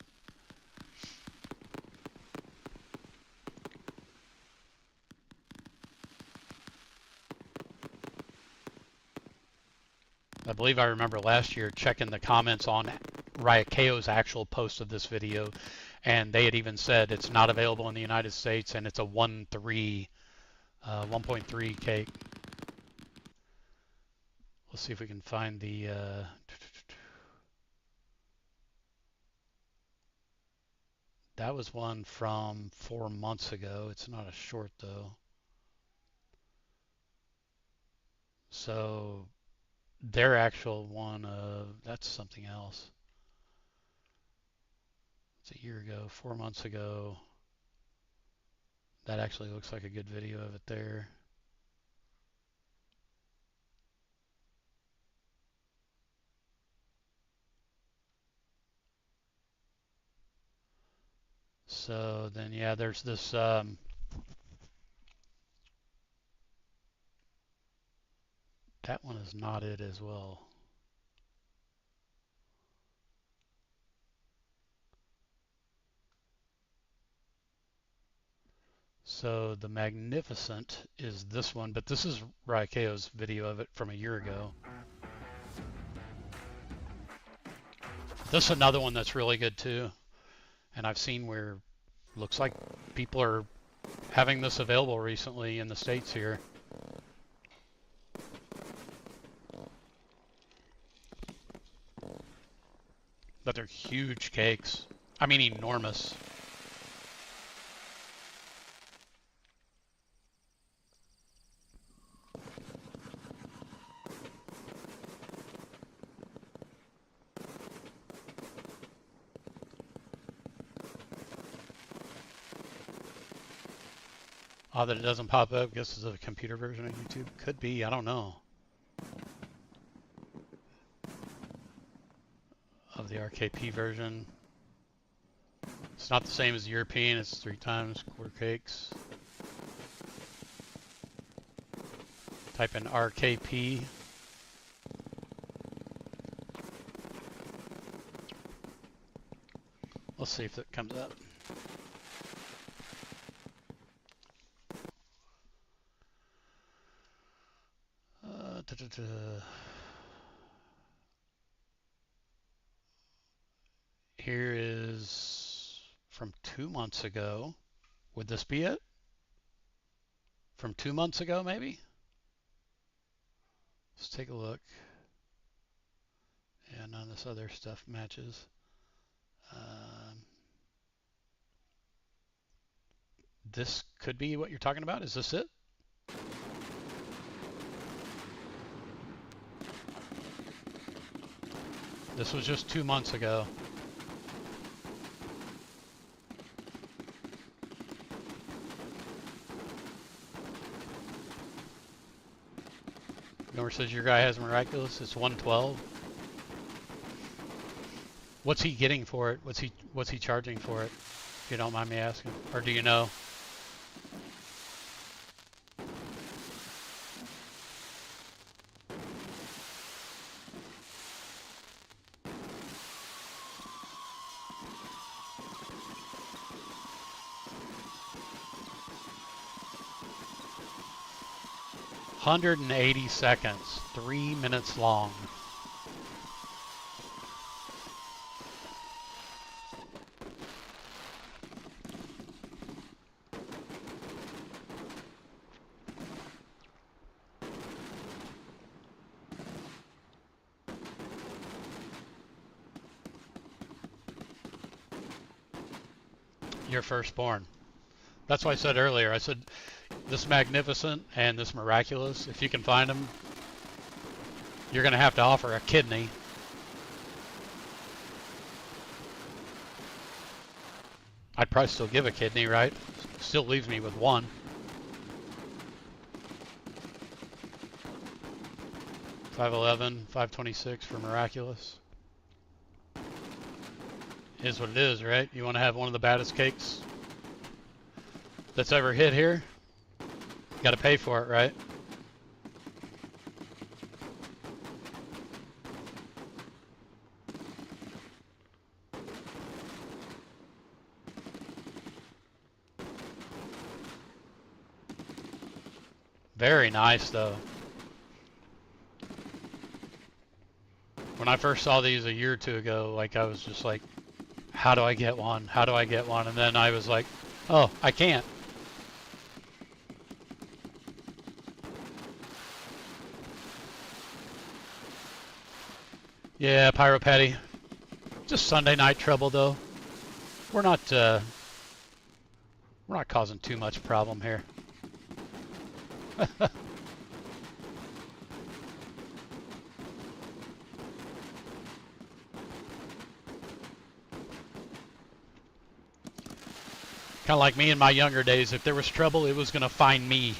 I believe I remember last year checking the comments on Ryakeo's actual post of this video, and they had even said it's not available in the United States, and it's a 1.3 cake. Let's see if we can find the that was one from 4 months ago. It's not a short though. So their actual one, that's something else. It's a year ago, 4 months ago. That actually looks like a good video of it there. So then, yeah, there's this that one is not it as well. So the Magnificent is this one, but this is Raikeo's video of it from a year ago. This is another one that's really good too. And I've seen where looks like people are having this available recently in the States here. But they're huge cakes. I mean enormous. Odd that it doesn't pop up. Guess it's a computer version of YouTube. Could be. I don't know. Of the RKP version. It's not the same as the European. It's 3 times quarter cakes. Type in RKP. Let's see if that comes up. Here is from 2 months ago. Would this be it? from 2 months ago, maybe? Let's take a look. Yeah, none of this other stuff matches. This could be what you're talking about. Is this it? This was just 2 months ago. Nor says your guy has miraculous. It's 112. What's he getting for it? What's he charging for it? If you don't mind me asking, or do you know? $180, 3 minutes long. Your firstborn. That's why I said earlier, I said this magnificent and this miraculous, if you can find them, you're going to have to offer a kidney. I'd probably still give a kidney, right? Still leaves me with one. $511, $526 for miraculous. Is what it is, right? You want to have one of the baddest cakes that's ever hit here? You got to pay for it, right? Very nice, though. When I first saw these a year or two ago, like I was just like, how do I get one? How do I get one? And then I was like, oh, I can't. Yeah, Pyro Patty. Just Sunday night trouble, though. We're not causing too much problem here. Kind of like me in my younger days. If there was trouble, it was going to find me.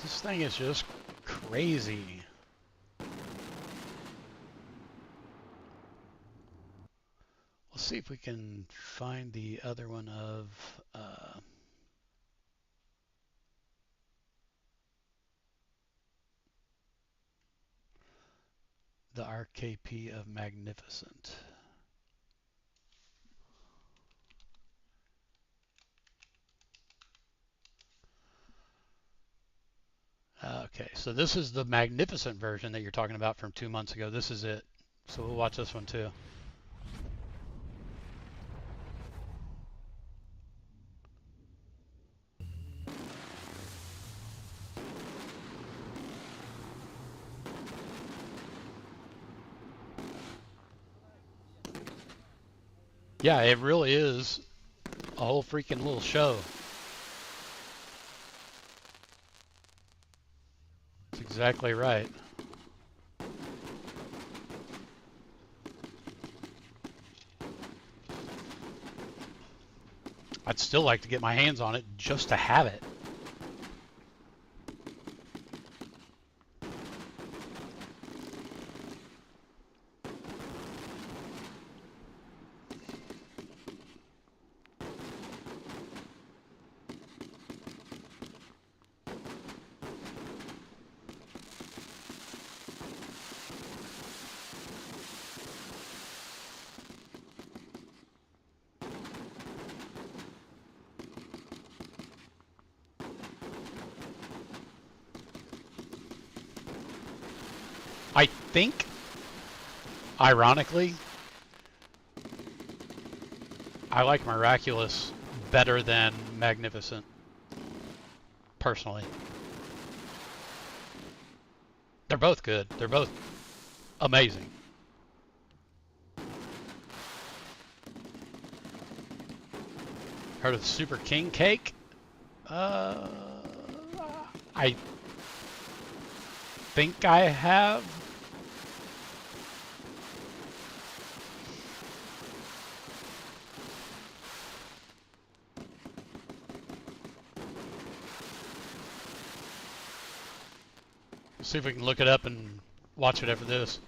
This thing is just crazy. We'll see if we can find the other one of... the RKP of Magnificent. Okay, so this is the Magnificent version that you're talking about from 2 months ago. This is it. So we'll watch this one too. Yeah, it really is a whole freaking little show. That's exactly right. I'd still like to get my hands on it just to have it. ironically, I like Miraculous better than Magnificent, personally. They're both good. They're both amazing. Heard of Super King Cake? I think I have. See if we can look it up and watch it after this.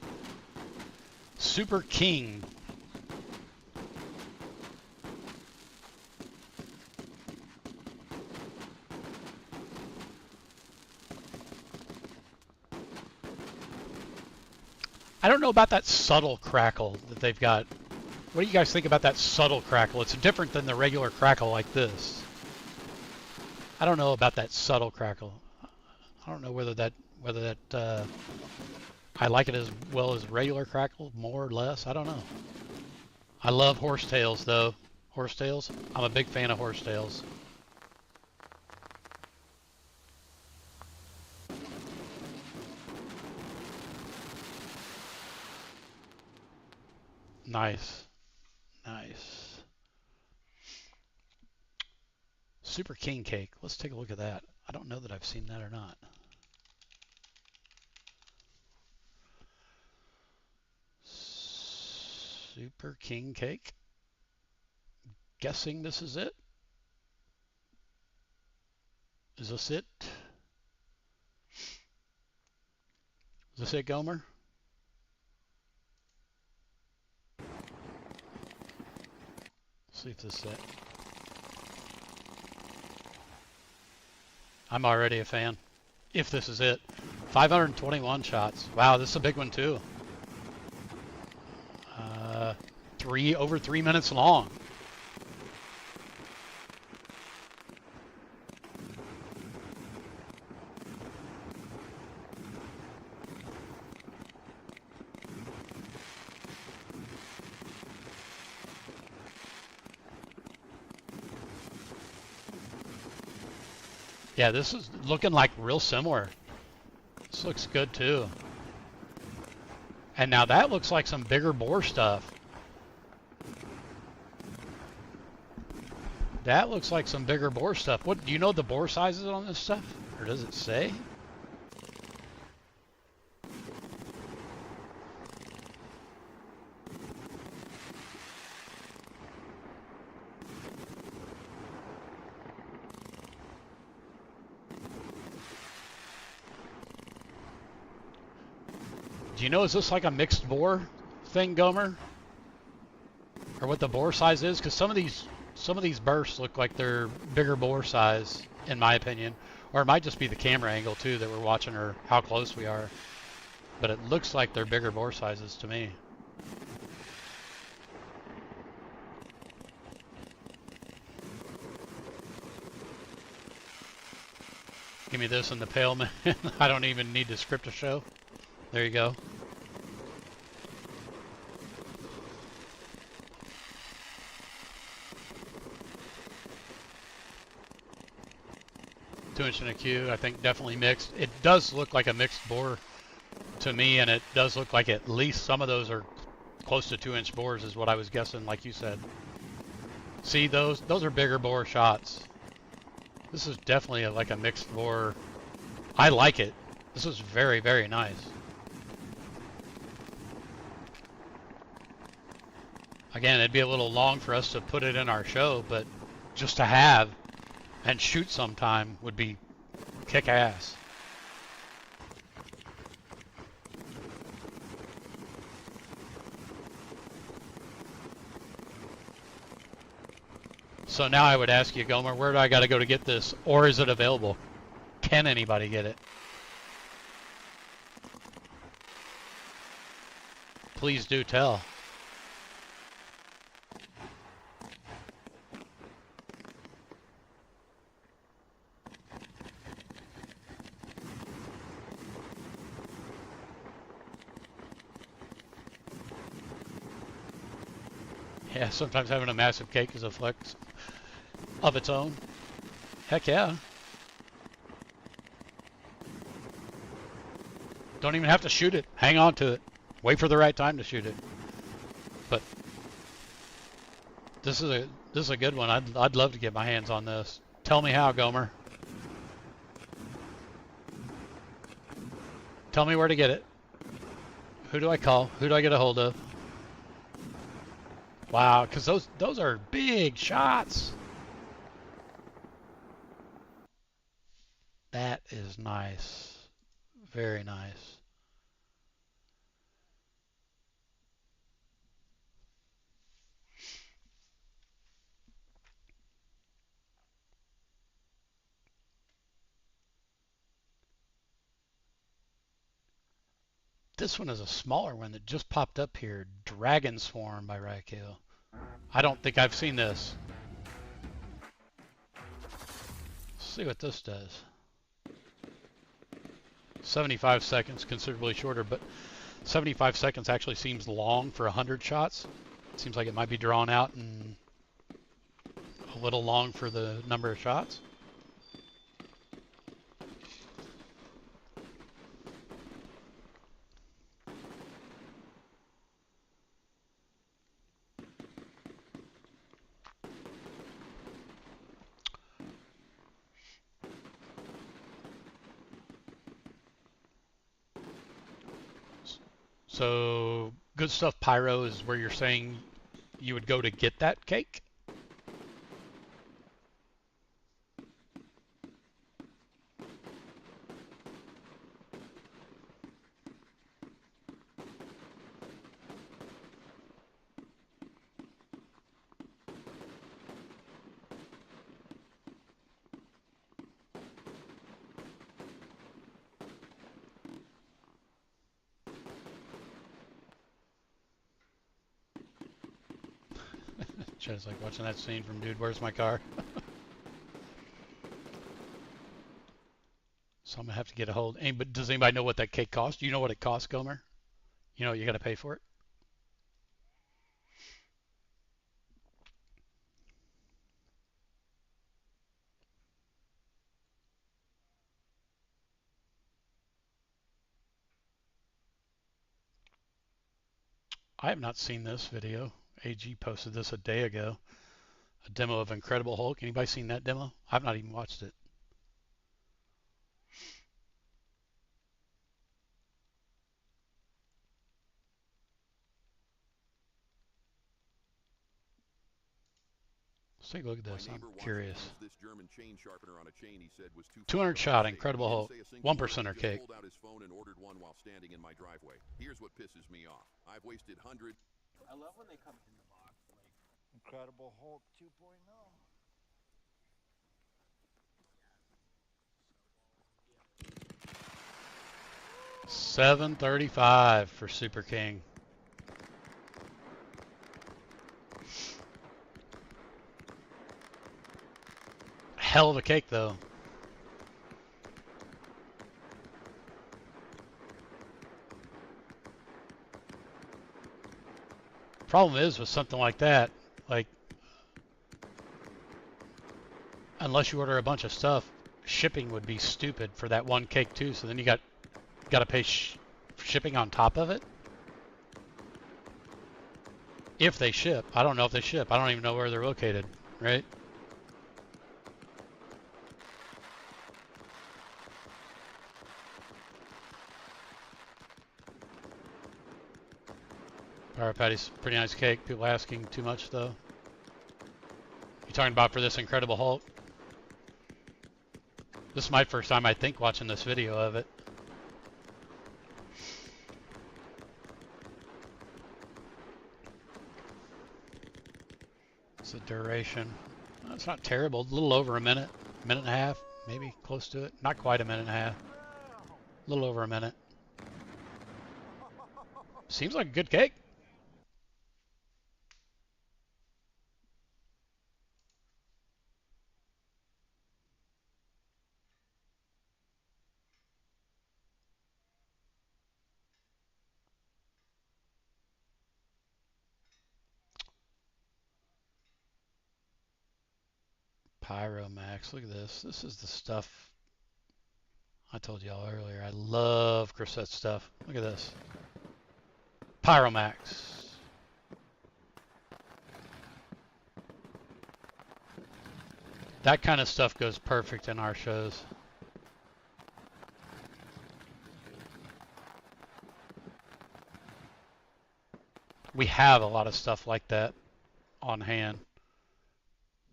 Super King. I don't know about that subtle crackle that they've got. What do you guys think about that subtle crackle? It's different than the regular crackle like this. I don't know about that subtle crackle. I don't know whether that I like it as well as regular crackle, more or less. I don't know. I love horsetails though. Horsetails. I'm a big fan of horsetails. Nice. Nice. Super King Cake. Let's take a look at that. I don't know that I've seen that or not. Super King Cake. Guessing this is it. Is this it? Is this it, Gomer? See if this is it. I'm already a fan. If this is it. 521 shots. Wow, this is a big one too. Over 3 minutes long. Yeah, this is looking like real similar. This looks good too. And now that looks like some bigger bore stuff. That looks like some bigger bore stuff. What, do you know the bore sizes on this stuff? Or does it say? Do you know, is this like a mixed bore thing, Gomer? Or what the bore size is? Because some of these bursts look like they're bigger bore size, in my opinion. Or it might just be the camera angle too that we're watching, or how close we are. But it looks like they're bigger bore sizes to me. Give me this in the pale, man. I don't even need to script a show. There you go. Two-inch and a Q, I think definitely mixed. It does look like a mixed bore to me, and it does look like at least some of those are close to 2-inch bores is what I was guessing, like you said. See, those are bigger bore shots. This is definitely like a mixed bore. I like it. This is very, very nice. Again, it'd be a little long for us to put it in our show, but just to have and shoot sometime would be kick-ass. So now I would ask you, Gomer, where do I got to go to get this? Or is it available? Can anybody get it? Please do tell. Yeah, sometimes having a massive cake is a flex of its own. Heck yeah. Don't even have to shoot it. Hang on to it. Wait for the right time to shoot it. But this is a good one. I'd love to get my hands on this. Tell me how, Gomer. Tell me where to get it. Who do I call? Who do I get a hold of? Wow, because those are big shots. That is nice. Very nice. This one is a smaller one that just popped up here. Dragon Swarm by Raikale. I don't think I've seen this. Let's see what this does. 75 seconds, considerably shorter, but 75 seconds actually seems long for 100 shots. It seems like it might be drawn out and a little long for the number of shots. So, Good Stuff Pyro is where you're saying you would go to get that cake? Just like watching that scene from Dude, Where's My Car? So I'm gonna have to get a hold. But does anybody know what that cake costs? Do you know what it costs, Gomer? You know you got to pay for it. I have not seen this video. AG posted this a day ago. A demo of Incredible Hulk. Anybody seen that demo? I've not even watched it. Let's take a look at this. I'm curious. 200 shot Incredible Hulk. 1%er cake. Here's what pisses me off. I've wasted hundreds. I love when they come in the box. Like Incredible Hulk 2.0. 735 for Super King. Hell of a cake, though. Problem is with something like that, like, unless you order a bunch of stuff, shipping would be stupid for that one cake too. So then you got to pay shipping on top of it. If they ship, I don't know if they ship. I don't even know where they're located, right? Power Patty's pretty nice cake. People asking too much though. You talking about for this Incredible Hulk? This is my first time, I think, watching this video of it. It's a duration. It's not terrible. A little over a minute and a half, maybe close to it. Not quite a minute and a half. A little over a minute. Seems like a good cake. Pyro Max. Look at this. This is the stuff I told y'all earlier. I love Crissette stuff. Look at this. Pyro Max. That kind of stuff goes perfect in our shows. We have a lot of stuff like that on hand.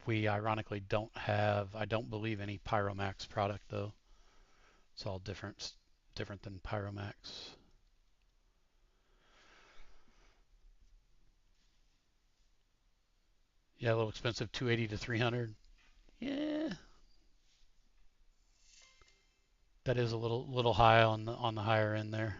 We ironically don't have, I don't believe, any Pyromax product though. It's all different than Pyromax. Yeah, a little expensive, 280 to 300. Yeah, that is a little high on the higher end there.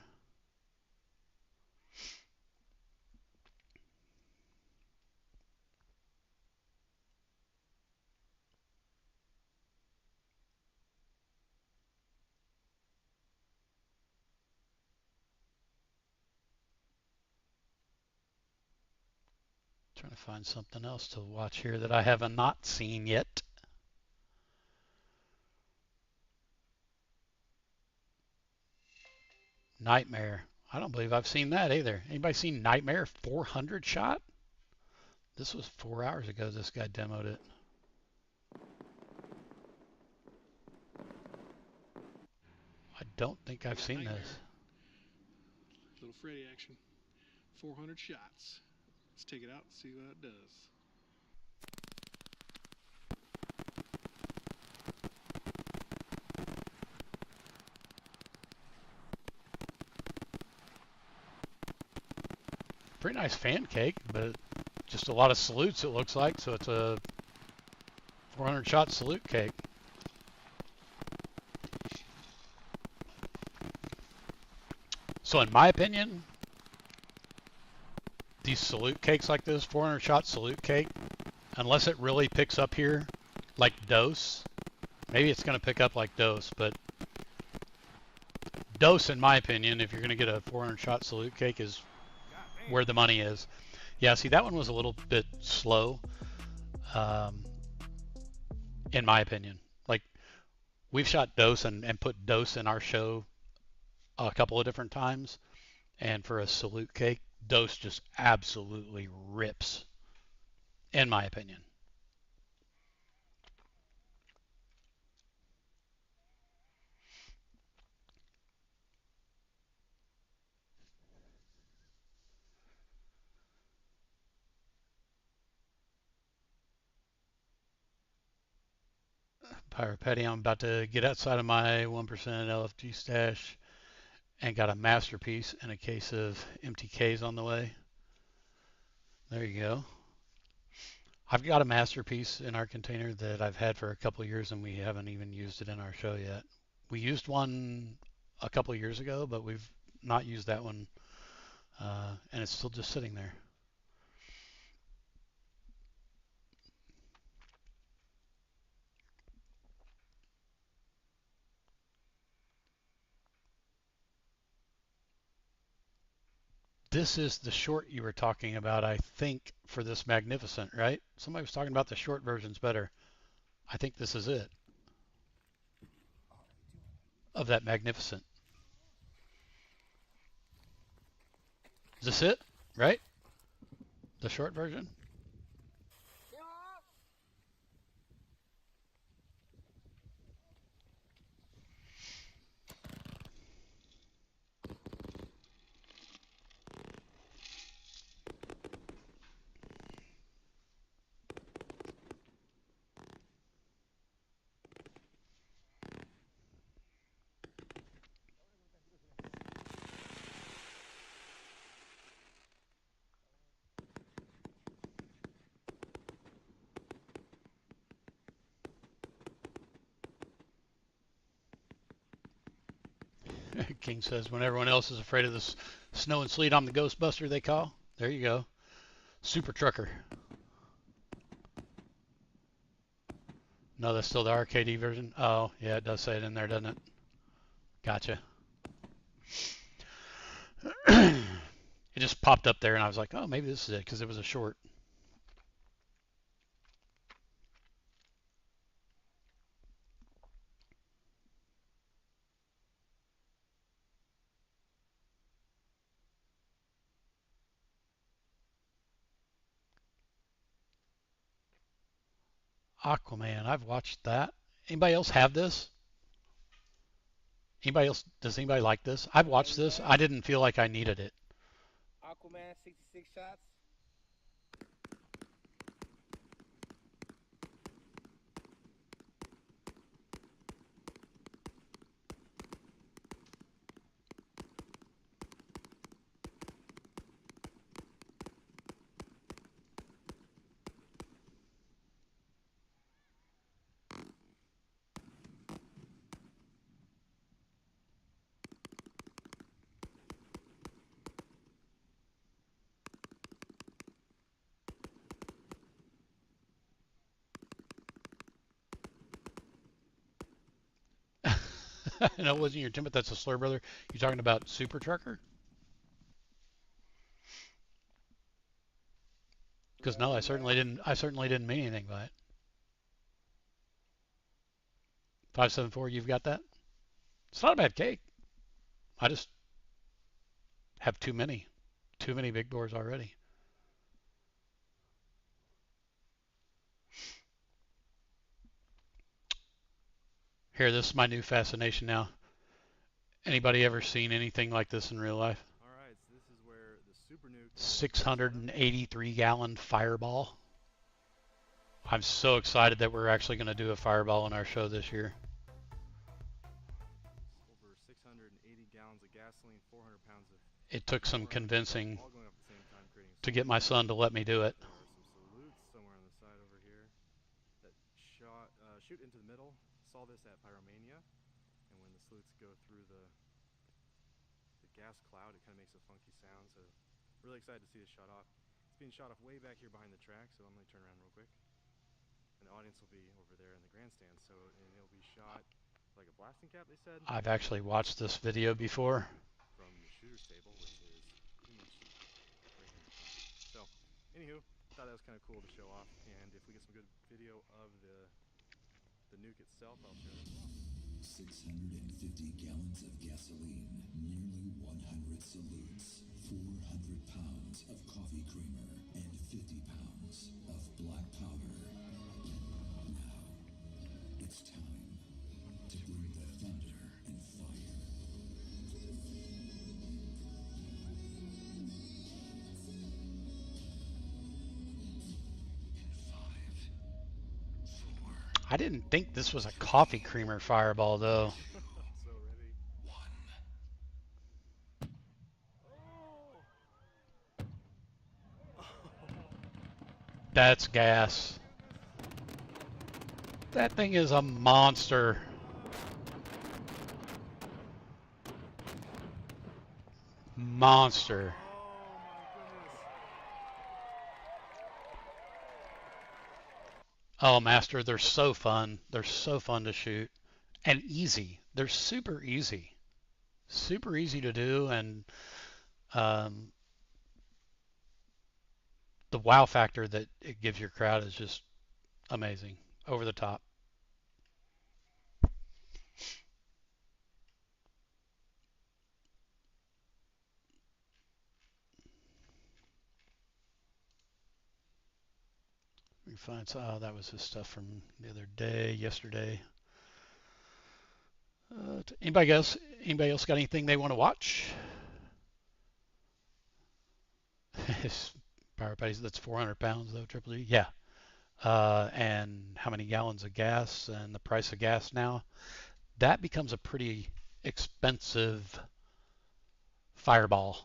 Trying to find something else to watch here that I haven't not seen yet. Nightmare. I don't believe I've seen that either. Anybody seen Nightmare 400 shot? This was 4 hours ago this guy demoed it. I don't think I've seen this. Little Freddy action. 400 shots. Let's take it out and see what it does. Pretty nice fan cake, but just a lot of salutes it looks like, so it's a 400 shot salute cake. So in my opinion, these salute cakes like this, 400 shot salute cake, unless it really picks up here like Dose, maybe it's going to pick up like Dose, but Dose, in my opinion, if you're going to get a 400 shot salute cake, is where the money is. Yeah, see, that one was a little bit slow, in my opinion. Like, we've shot Dose and put Dose in our show a couple of different times, and for a salute cake, Dose just absolutely rips, in my opinion. Pyro Petty, I'm about to get outside of my 1% LFG stash and got a masterpiece and a case of MTKs on the way. There you go. I've got a masterpiece in our container that I've had for a couple of years and we haven't even used it in our show yet. We used one a couple of years ago, but we've not used that one, and it's still just sitting there. This is the short you were talking about, I think, for this Magnificent, right? Somebody was talking about the short versions better. I think this is it. Of that Magnificent. Is this it? Right? The short version? King says, when everyone else is afraid of the snow and sleet, I'm the Ghostbuster they call. There you go. Super Trucker. No, that's still the RKD version. Oh, yeah, it does say it in there, doesn't it? Gotcha. It just popped up there, and I was like, oh, maybe this is it, because it was a short. Aquaman. I've watched that. Anybody else have this? Anybody else? Does anybody like this? I've watched this. I didn't feel like I needed it. Aquaman, 66 shots. No, it wasn't your Timbit. That's a slur, brother. You talking about Super Trucker? Because no, I certainly didn't. I certainly didn't mean anything by it. 574. You've got that. It's not a bad cake. I just have too many big bores already. Here, this is my new fascination now. Anybody ever seen anything like this in real life? All right, so this is where the Super Nuke 683-gallon fireball. I'm so excited that we're actually going to do a fireball in our show this year. Over 680 gallons of gasoline, 400 pounds of... It took some convincing to get my son to let me do it. There are some salutes somewhere on the side over here that shoot into the middle. Saw this at Pyromania, and when the salutes go through the gas cloud, it kind of makes a funky sound. So really excited to see this shot off. It's being shot off way back here behind the track, so I'm going to turn around real quick. And the audience will be over there in the grandstand, so and it'll be shot like a blasting cap, they said. I've actually watched this video before. From the shooter's table, which is pretty much right here. So, anywho, thought that was kind of cool to show off, and if we get some good video of the nuke itself, I'll share it as well. 650 gallons of gasoline, nearly 100 salutes, 400 pounds of coffee creamer, and 50 pounds of black powder. Now, it's time to bring the thunder and fire. I didn't think this was a coffee creamer fireball, though. So ready. That's gas. That thing is a monster. Monster. Oh, Master, they're so fun. They're so fun to shoot. And easy. They're super easy. Super easy to do, and the wow factor that it gives your crowd is just amazing. Over the top. We find, oh, that was his stuff from the other day, yesterday. Anybody else got anything they want to watch? Pyro Patties, that's 400 pounds though, Triple D. Yeah. And how many gallons of gas and the price of gas now? That becomes a pretty expensive fireball.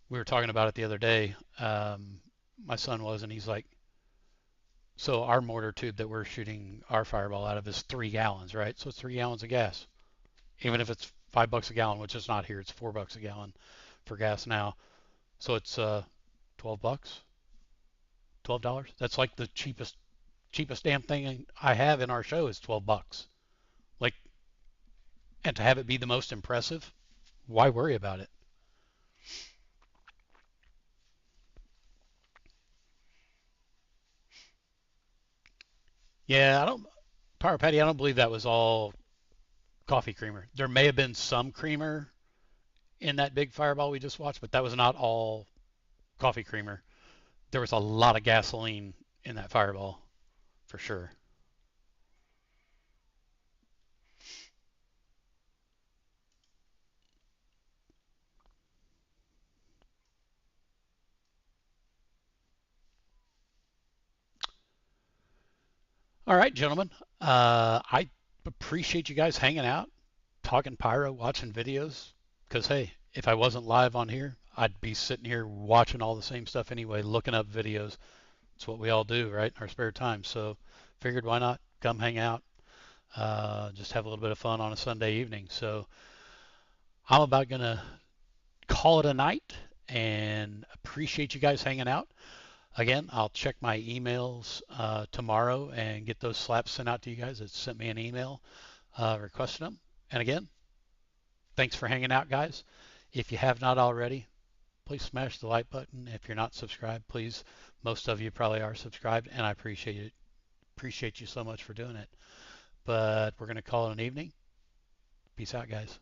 We were talking about it the other day. My son was, and he's like, so our mortar tube that we're shooting our fireball out of is 3 gallons, right? So it's 3 gallons of gas. Even if it's $5 a gallon, which is not here, it's $4 a gallon for gas now. So it's $12. $12. That's like the cheapest damn thing I have in our show is $12. Like, and to have it be the most impressive, why worry about it? Yeah, Pyro Patty, I don't believe that was all coffee creamer. There may have been some creamer in that big fireball we just watched, but that was not all coffee creamer. There was a lot of gasoline in that fireball for sure. All right, gentlemen. I appreciate you guys hanging out, talking pyro, watching videos. Because, hey, if I wasn't live on here, I'd be sitting here watching all the same stuff anyway, looking up videos. It's what we all do, right, in our spare time. So figured why not come hang out, just have a little bit of fun on a Sunday evening. So I'm about going to call it a night and appreciate you guys hanging out. Again, I'll check my emails tomorrow and get those slaps sent out to you guys that sent me an email requesting them. And again, thanks for hanging out, guys. If you have not already, please smash the like button. If you're not subscribed, please. Most of you probably are subscribed, and I appreciate it. Appreciate you so much for doing it. But we're going to call it an evening. Peace out, guys.